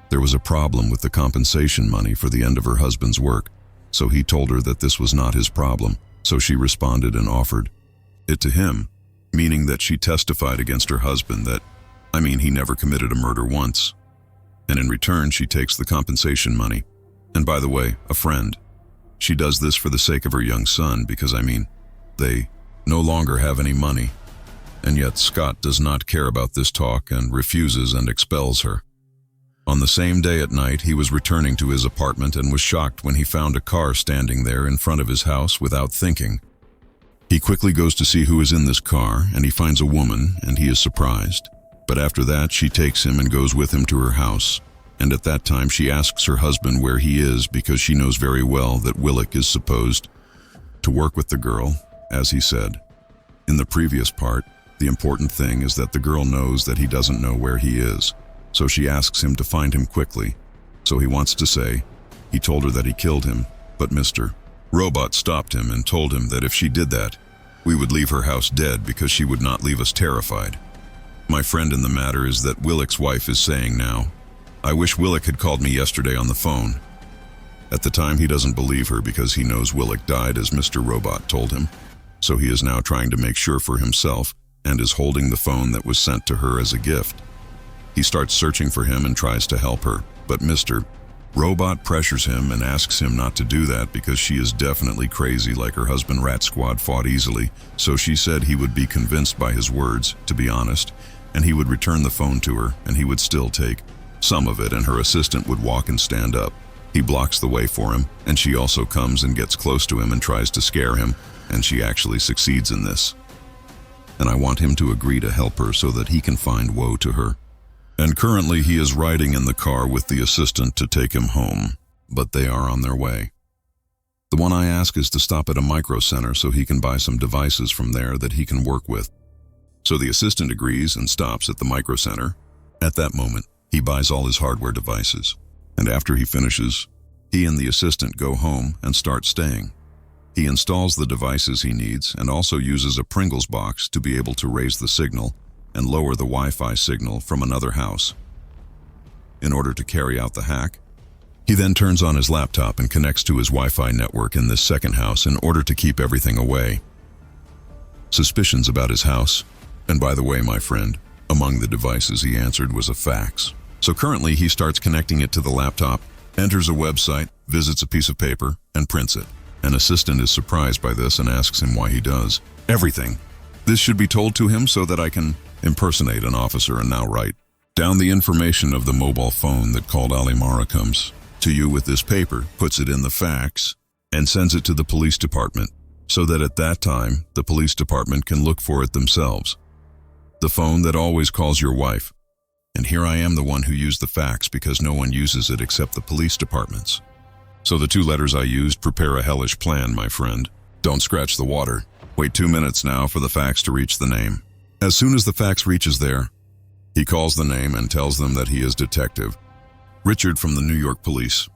There was a problem with the compensation money for the end of her husband's work, so he told her that this was not his problem, so she responded and offered it to him, meaning that she testified against her husband that, he never committed a murder once. And in return, she takes the compensation money. And by the way, a friend. She does this for the sake of her young son because, they no longer have any money. And yet Scott does not care about this talk and refuses and expels her. On the same day at night, he was returning to his apartment and was shocked when he found a car standing there in front of his house without thinking. He quickly goes to see who is in this car, and he finds a woman, and he is surprised. But after that, she takes him and goes with him to her house. And at that time, she asks her husband where he is because she knows very well that Willick is supposed to work with the girl, as he said. In the previous part, the important thing is that the girl knows that he doesn't know where he is, so she asks him to find him quickly. So he wants to say, he told her that he killed him, but Mr. Robot stopped him and told him that if she did that, we would leave her house dead because she would not leave us terrified. My friend in the matter is that Willick's wife is saying now, I wish Willick had called me yesterday on the phone. At the time, he doesn't believe her because he knows Willick died as Mr. Robot told him, so he is now trying to make sure for himself and is holding the phone that was sent to her as a gift. He starts searching for him and tries to help her, but Mr. Robot pressures him and asks him not to do that because she is definitely crazy like her husband Rat Squad fought easily, so she said he would be convinced by his words, to be honest, and he would return the phone to her and he would still take some of it and her assistant would walk and stand up. He blocks the way for him and she also comes and gets close to him and tries to scare him, and she actually succeeds in this. And I want him to agree to help her so that he can find woe to her. And currently he is riding in the car with the assistant to take him home, but they are on their way. The one I ask is to stop at a micro center so he can buy some devices from there that he can work with. So the assistant agrees and stops at the micro center. At that moment, he buys all his hardware devices, and after he finishes, he and the assistant go home and start staying. He installs the devices he needs and also uses a Pringles box to be able to raise the signal and lower the Wi-Fi signal from another house. In order to carry out the hack, he then turns on his laptop and connects to his Wi-Fi network in this second house in order to keep everything away. Suspicions about his house, and by the way, my friend, among the devices he answered was a fax. So currently he starts connecting it to the laptop, enters a website, visits a piece of paper, and prints it. An assistant is surprised by this and asks him why he does everything. This should be told to him so that I can impersonate an officer and now write down the information of the mobile phone that called Alimara comes to you with this paper, puts it in the fax, and sends it to the police department so that at that time the police department can look for it themselves. The phone that always calls your wife. And here I am the one who used the fax because no one uses it except the police departments. So the 2 letters I used prepare a hellish plan, my friend. Don't scratch the water. Wait 2 minutes now for the fax to reach the name. As soon as the fax reaches there, he calls the name and tells them that he is Detective Richard from the New York Police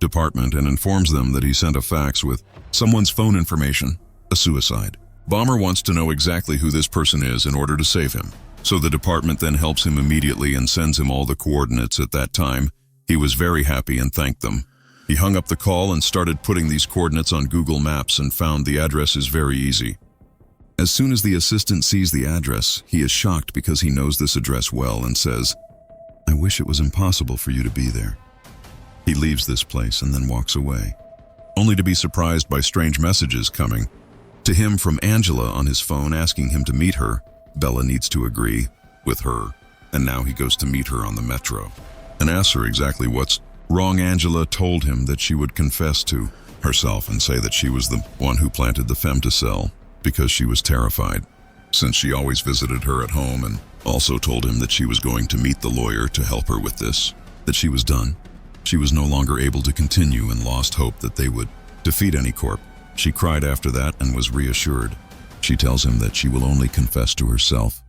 Department and informs them that he sent a fax with someone's phone information, a suicide. Bomber wants to know exactly who this person is in order to save him. So the department then helps him immediately and sends him all the coordinates at that time. He was very happy and thanked them. He hung up the call and started putting these coordinates on Google Maps and found the address is very easy. As soon as the assistant sees the address, he is shocked because he knows this address well and says, "I wish it was impossible for you to be there." He leaves this place and then walks away, only to be surprised by strange messages coming to him from Angela on his phone asking him to meet her. Bella needs to agree with her, and now he goes to meet her on the metro and asks her exactly what's wrong. Angela told him that she would confess to herself and say that she was the one who planted the femtocell because she was terrified, since she always visited her at home, and also told him that she was going to meet the lawyer to help her with this, that she was done. She was no longer able to continue and lost hope that they would defeat any corp. She cried after that and was reassured. She tells him that she will only confess to herself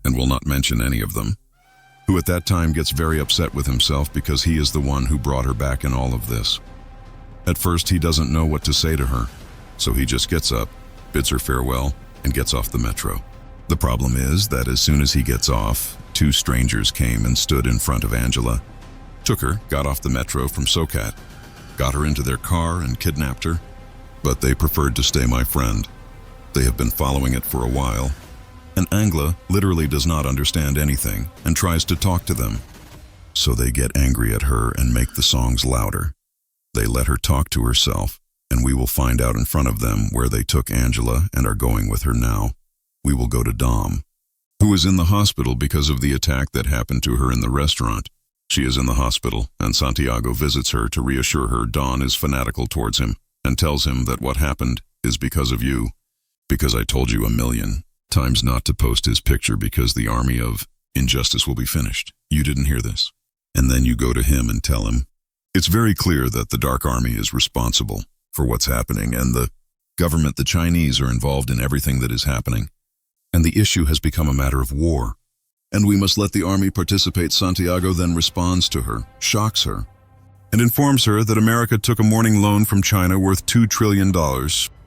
and will not mention any of them, who at that time gets very upset with himself because he is the one who brought her back in all of this. At first he doesn't know what to say to her, so he just gets up, bids her farewell, and gets off the metro. The problem is that as soon as he gets off, 2 strangers came and stood in front of Angela, took her, got off the metro from SoCat, got her into their car and kidnapped her, but they preferred to stay, my friend. They have been following it for a while, and Angela literally does not understand anything and tries to talk to them. So they get angry at her and make the songs louder. They let her talk to herself, and we will find out in front of them where they took Angela and are going with her now. We will go to Dom, who is in the hospital because of the attack that happened to her in the restaurant. She is in the hospital, and Santiago visits her to reassure her Don is fanatical towards him and tells him that what happened is because of you, because I told you 1,000,000 times not to post his picture because the army of injustice will be finished. You didn't hear this. And then you go to him and tell him, it's very clear that the Dark Army is responsible for what's happening, and the government, the Chinese, are involved in everything that is happening. And the issue has become a matter of war. And we must let the army participate. Santiago then responds to her, shocks her, and informs her that America took a morning loan from China worth $2 trillion,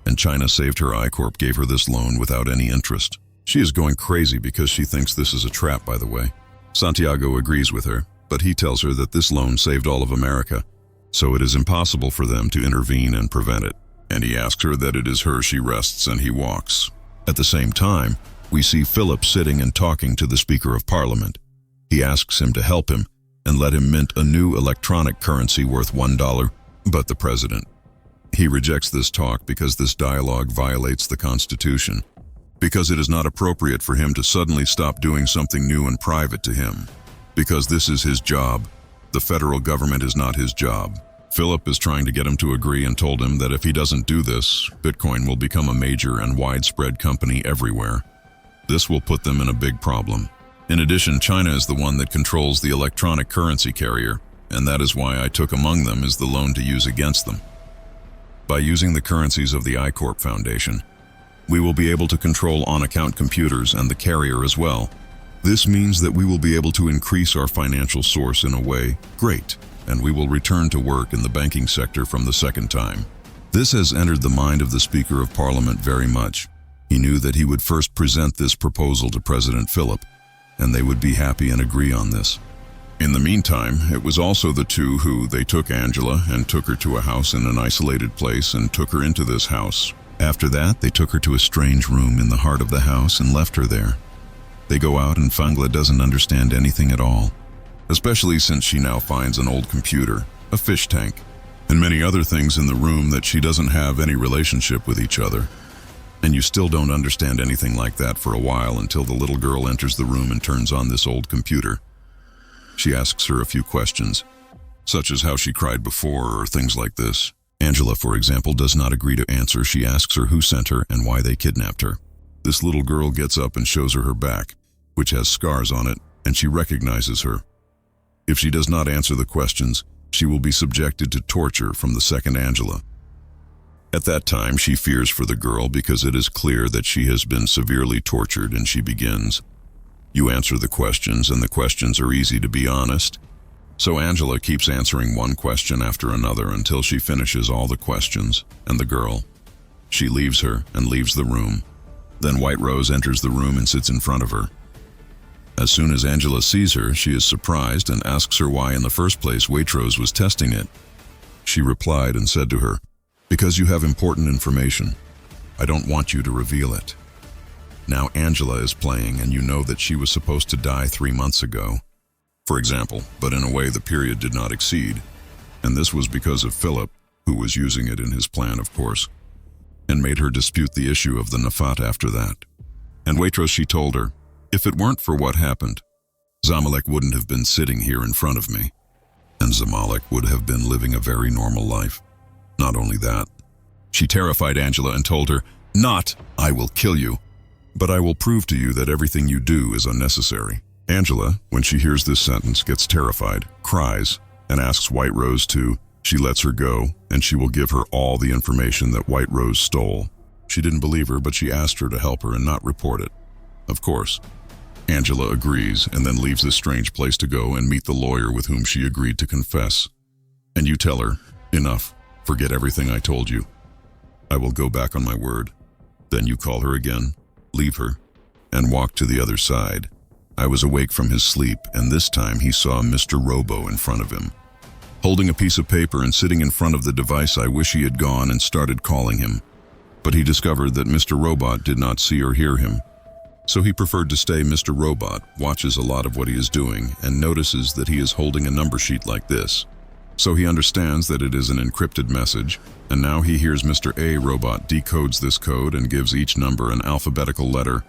and China saved her. I-Corp gave her this loan without any interest. She is going crazy because she thinks this is a trap, by the way. Santiago agrees with her, but he tells her that this loan saved all of America, so it is impossible for them to intervene and prevent it. And he asks her that it is her she rests and he walks. At the same time, We see Philip sitting and talking to the Speaker of Parliament. He asks him to help him and let him mint a new electronic currency worth $1, but the president. He rejects this talk because this dialogue violates the Constitution, because it is not appropriate for him to suddenly stop doing something new and private to him, because this is his job. The federal government is not his job. Philip is trying to get him to agree and told him that if he doesn't do this, Bitcoin will become a major and widespread company everywhere. This will put them in a big problem. In addition, China is the one that controls the electronic currency carrier, and that is why I took among them is the loan to use against them. By using the currencies of the I-Corp Foundation, we will be able to control on-account computers and the carrier as well. This means that we will be able to increase our financial source in a way great, and we will return to work in the banking sector from the second time. This has entered the mind of the Speaker of Parliament very much. He knew that he would first present this proposal to President Philip, and they would be happy and agree on this. In the meantime, it was also the two who they took Angela and took her to a house in an isolated place and took her into this house. After that, they took her to a strange room in the heart of the house and left her there. They go out and Fangla doesn't understand anything at all, especially since she now finds an old computer, a fish tank, and many other things in the room that she doesn't have any relationship with each other. And you still don't understand anything like that for a while until the little girl enters the room and turns on this old computer. She asks her a few questions, such as how she cried before or things like this. Angela, for example, does not agree to answer. She asks her who sent her and why they kidnapped her. This little girl gets up and shows her back, which has scars on it, and she recognizes her. If she does not answer the questions, she will be subjected to torture from the second Angela. At that time, she fears for the girl because it is clear that she has been severely tortured, and she begins. You answer the questions, and the questions are easy, to be honest. So Angela keeps answering one question after another until she finishes all the questions, and the girl. She leaves her and leaves the room. Then White Rose enters the room and sits in front of her. As soon as Angela sees her, she is surprised and asks her why in the first place Waitrose was testing it. She replied and said to her, "Because you have important information. I don't want you to reveal it." Now Angela is playing, and you know that she was supposed to die 3 months ago, for example, but in a way the period did not exceed. And this was because of Philip, who was using it in his plan, of course, and made her dispute the issue of the Nafat after that. And Waitrose, she told her, if it weren't for what happened, Zamalek wouldn't have been sitting here in front of me, and Zamalek would have been living a very normal life. Not only that, she terrified Angela and told her, "Not, I will kill you, but I will prove to you that everything you do is unnecessary." Angela, when she hears this sentence, gets terrified, cries, and asks White Rose to. She lets her go, and she will give her all the information that White Rose stole. She didn't believe her, but she asked her to help her and not report it. Of course, Angela agrees and then leaves this strange place to go and meet the lawyer with whom she agreed to confess. And you tell her, "Enough, forget everything I told you. I will go back on my word." Then you call her again, leave her, and walk to the other side. I was awake from his sleep, and this time he saw Mr. Robo in front of him, holding a piece of paper and sitting in front of the device. I wish he had gone and started calling him, but he discovered that Mr. Robot did not see or hear him. So he preferred to stay. Mr. Robot watches a lot of what he is doing and notices that he is holding a number sheet like this. So he understands that it is an encrypted message, and now he hears Mr. A Robot decodes this code and gives each number an alphabetical letter,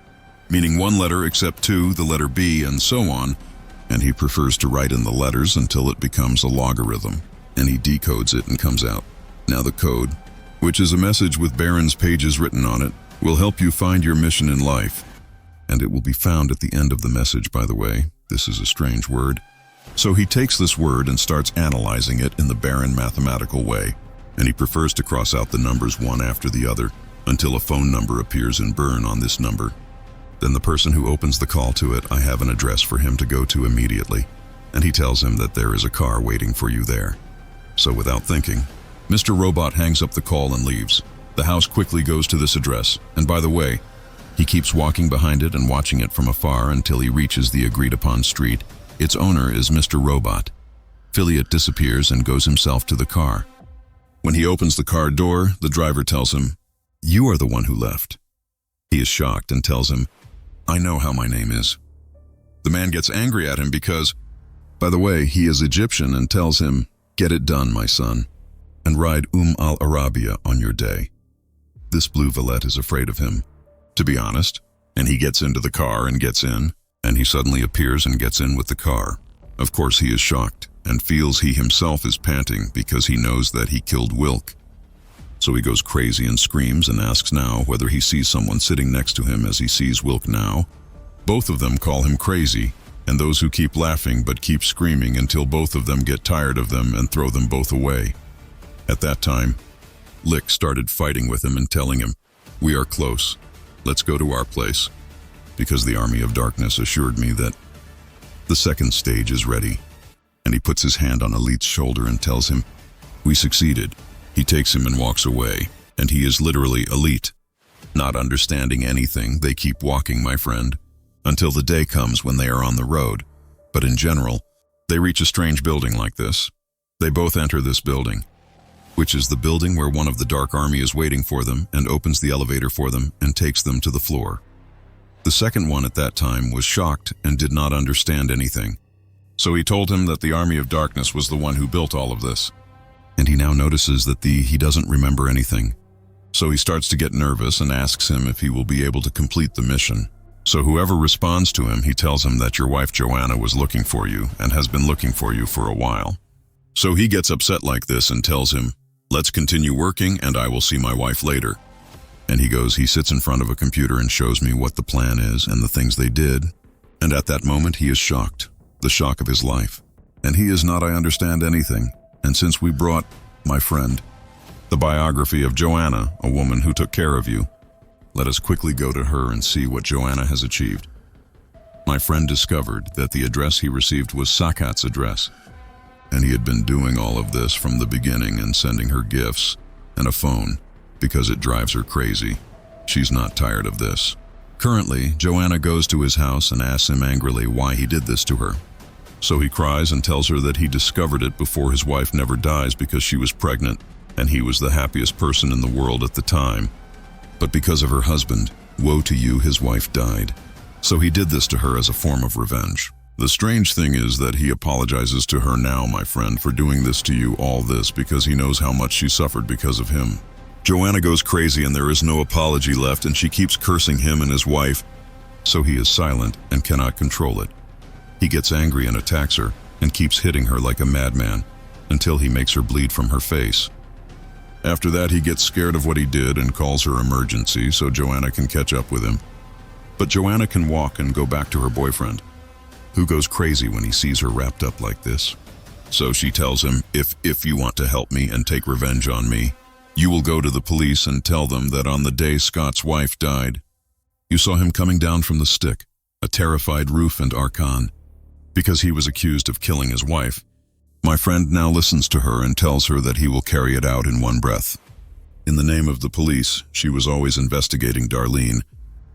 meaning one letter except two, the letter B, and so on, and he prefers to write in the letters until it becomes a logarithm, and he decodes it and comes out. Now the code, which is a message with Baron's pages written on it, will help you find your mission in life. And it will be found at the end of the message, by the way. This is a strange word. So he takes this word and starts analyzing it in the Baron mathematical way, and he prefers to cross out the numbers one after the other until a phone number appears in burn on this number. Then the person who opens the call to it, I have an address for him to go to immediately, and he tells him that there is a car waiting for you there. So without thinking, Mr. Robot hangs up the call and leaves. The house quickly goes to this address, and by the way, he keeps walking behind it and watching it from afar until he reaches the agreed-upon street. Its owner is Mr. Robot. Elliot disappears and goes himself to the car. When he opens the car door, the driver tells him, "You are the one who left." He is shocked and tells him, I know how my name is. The man gets angry at him because, by the way, he is Egyptian, and tells him, "Get it done, my son, and ride al-Arabia on your day." This blue valet is afraid of him, to be honest, and he gets into the car and gets in, and he suddenly appears and gets in with the car. Of course, he is shocked and feels he himself is panting because he knows that he killed Wilk. So he goes crazy and screams and asks now whether he sees someone sitting next to him as he sees Wilk now. Both of them call him crazy, and those who keep laughing but keep screaming until both of them get tired of them and throw them both away. At that time, Lick started fighting with him and telling him, "We are close. Let's go to our place," because the Army of Darkness assured me that the second stage is ready. And he puts his hand on Elite's shoulder and tells him, "We succeeded." He takes him and walks away, and he is literally Elite. Not understanding anything, they keep walking, my friend, until the day comes when they are on the road. But in general, they reach a strange building like this. They both enter this building, which is the building where one of the Dark Army is waiting for them and opens the elevator for them and takes them to the floor. The second one at that time was shocked and did not understand anything. So he told him that the Army of Darkness was the one who built all of this. And he now notices that he doesn't remember anything. So he starts to get nervous and asks him if he will be able to complete the mission. So whoever responds to him, he tells him that your wife Joanna was looking for you and has been looking for you for a while. So he gets upset like this and tells him, "Let's continue working and I will see my wife later." And he sits in front of a computer and shows me what the plan is and the things they did. And at that moment he is shocked, the shock of his life. And he is not, "I understand anything." And since we brought, my friend, the biography of Joanna, a woman who took care of you, let us quickly go to her and see what Joanna has achieved. My friend discovered that the address he received was Sakat's address, and he had been doing all of this from the beginning and sending her gifts and a phone because it drives her crazy. She's not tired of this. Currently, Joanna goes to his house and asks him angrily why he did this to her. So he cries and tells her that he discovered it before his wife never dies because she was pregnant and he was the happiest person in the world at the time. But because of her husband, woe to you, his wife died. So he did this to her as a form of revenge. The strange thing is that he apologizes to her now, my friend, for doing this to you, all this, because he knows how much she suffered because of him. Joanna goes crazy and there is no apology left, and she keeps cursing him and his wife, so he is silent and cannot control it. He gets angry and attacks her and keeps hitting her like a madman until he makes her bleed from her face. After that, he gets scared of what he did and calls her emergency so Joanna can catch up with him. But Joanna can walk and go back to her boyfriend, who goes crazy when he sees her wrapped up like this. So she tells him, if you want to help me and take revenge on me, you will go to the police and tell them that on the day Scott's wife died, you saw him coming down from the stick, a terrified Roof and Arkan, because he was accused of killing his wife. My friend now listens to her and tells her that he will carry it out in one breath. In the name of the police, she was always investigating Darlene,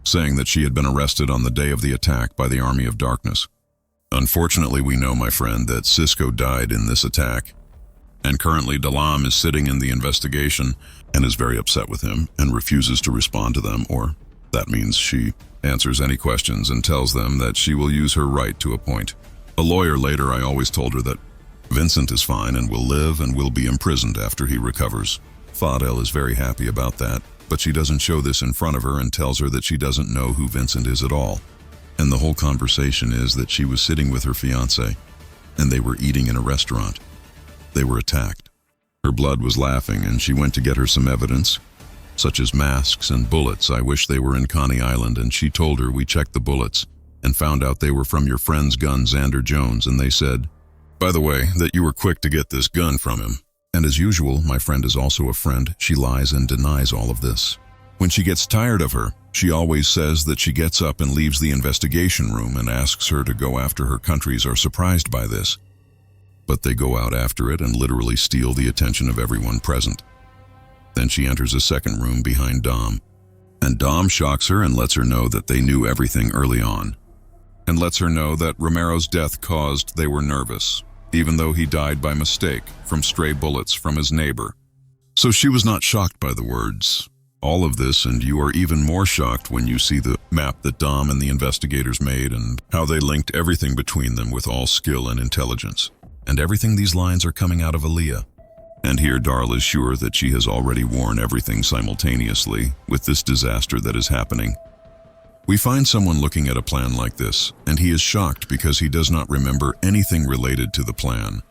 saying that she had been arrested on the day of the attack by the Army of Darkness. Unfortunately, we know, my friend, that Cisco died in this attack, and currently Dalam is sitting in the investigation and is very upset with him and refuses to respond to them, or that means she answers any questions and tells them that she will use her right to appoint a lawyer later. I always told her that Vincent is fine and will live and will be imprisoned after he recovers. Fadel is very happy about that, but she doesn't show this in front of her and tells her that she doesn't know who Vincent is at all. And the whole conversation is that she was sitting with her fiancé, and they were eating in a restaurant. They were attacked. Her blood was laughing, and she went to get her some evidence, such as masks and bullets. I wish they were in Coney Island, and she told her we checked the bullets and found out they were from your friend's gun, Xander Jones, and they said, by the way, that you were quick to get this gun from him. And as usual, my friend is also a friend. She lies and denies all of this. When she gets tired of her, she always says that she gets up and leaves the investigation room and asks her to go after her. Countries are surprised by this, but they go out after it and literally steal the attention of everyone present. Then she enters a second room behind Dom, and Dom shocks her and lets her know that they knew everything early on, and lets her know that Romero's death caused they were nervous, even though he died by mistake from stray bullets from his neighbor. So she was not shocked by the words. all of this, and you are even more shocked when you see the map that Dom and the investigators made and how they linked everything between them with all skill and intelligence. And everything these lines are coming out of Aaliyah. And here Darla is sure that she has already worn everything simultaneously with this disaster that is happening. We find someone looking at a plan like this, and he is shocked because he does not remember anything related to the plan.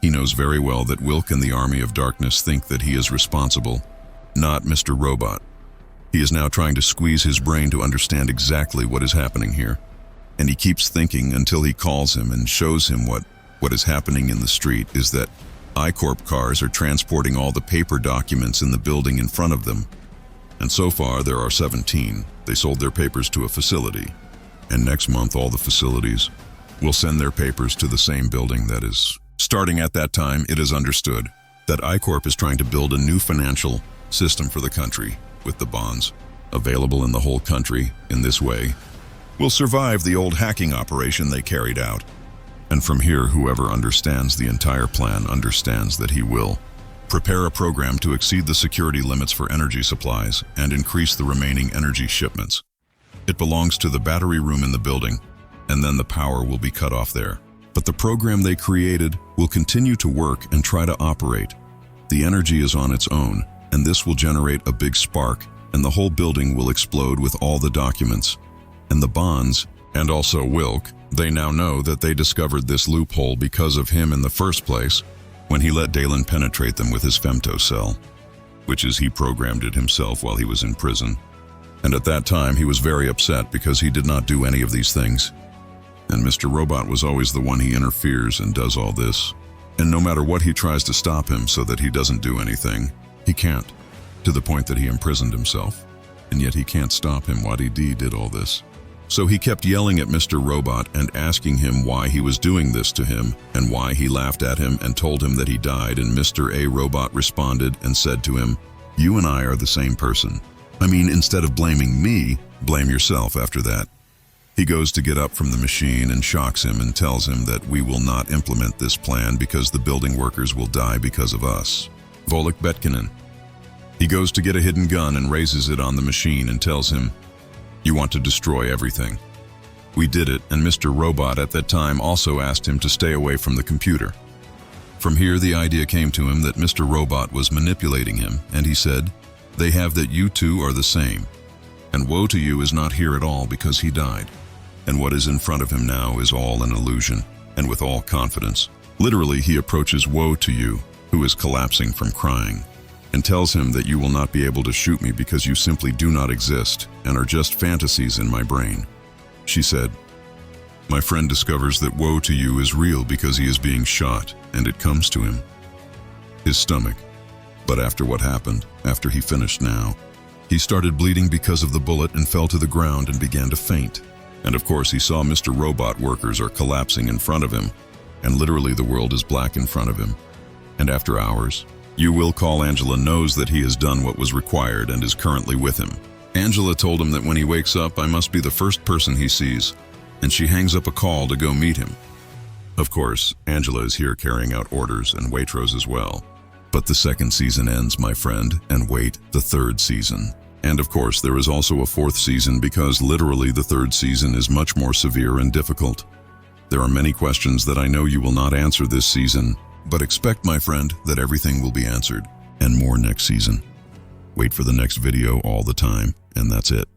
He knows very well that Wilk and the Army of Darkness think that he is responsible, not Mr. Robot. He is now trying to squeeze his brain to understand exactly what is happening here. And he keeps thinking until he calls him and shows him what is happening in the street is that I-Corp cars are transporting all the paper documents in the building in front of them. And so far there are 17. They sold their papers to a facility. And next month all the facilities will send their papers to the same building. That is, starting at that time, it is understood that I-Corp is trying to build a new financial system for the country with the bonds available in the whole country in this way will survive the old hacking operation they carried out. And from here, whoever understands the entire plan understands that he will prepare a program to exceed the security limits for energy supplies and increase the remaining energy shipments. It belongs to the battery room in the building, and then the power will be cut off there. But the program they created will continue to work and try to operate. The energy is on its own, and this will generate a big spark, and the whole building will explode with all the documents. And the bonds, and also Wilk, they now know that they discovered this loophole because of him in the first place, when he let Dalen penetrate them with his femtocell, which is he programmed it himself while he was in prison. And at that time he was very upset because he did not do any of these things. And Mr. Robot was always the one he interferes and does all this. And no matter what he tries to stop him so that he doesn't do anything, he can't, to the point that he imprisoned himself. And yet he can't stop him. Waddy D did all this. So he kept yelling at Mr. Robot and asking him why he was doing this to him and why he laughed at him and told him that he died, and Mr. A Robot responded and said to him, "You and I are the same person. I mean, instead of blaming me, blame yourself." After that, he goes to get up from the machine and shocks him and tells him that we will not implement this plan because the building workers will die because of us. Volek Betkinen. He goes to get a hidden gun and raises it on the machine and tells him, "You want to destroy everything." We did it, and Mr. Robot at that time also asked him to stay away from the computer. From here, the idea came to him that Mr. Robot was manipulating him, and he said, "They have that you two are the same. And Woe to You is not here at all because he died. And what is in front of him now is all an illusion." And with all confidence, literally he approaches Woe to You, who is collapsing from crying, and tells him that you will not be able to shoot me because you simply do not exist and are just fantasies in my brain. She said, "My friend discovers that Woe to You is real because he is being shot, and it comes to him, his stomach. But after what happened, after he finished now, he started bleeding because of the bullet and fell to the ground and began to faint. And of course he saw Mr. Robot workers are collapsing in front of him, and literally the world is black in front of him. And after hours, You Will Call Angela knows that he has done what was required and is currently with him. Angela told him that when he wakes up, I must be the first person he sees, and she hangs up a call to go meet him. Of course, Angela is here carrying out orders, and Waitrose as well. But the second season ends, my friend, and wait, the third season. And of course, there is also a fourth season because literally the third season is much more severe and difficult. There are many questions that I know you will not answer this season, but expect, my friend, that everything will be answered, and more next season. Wait for the next video all the time, and that's it.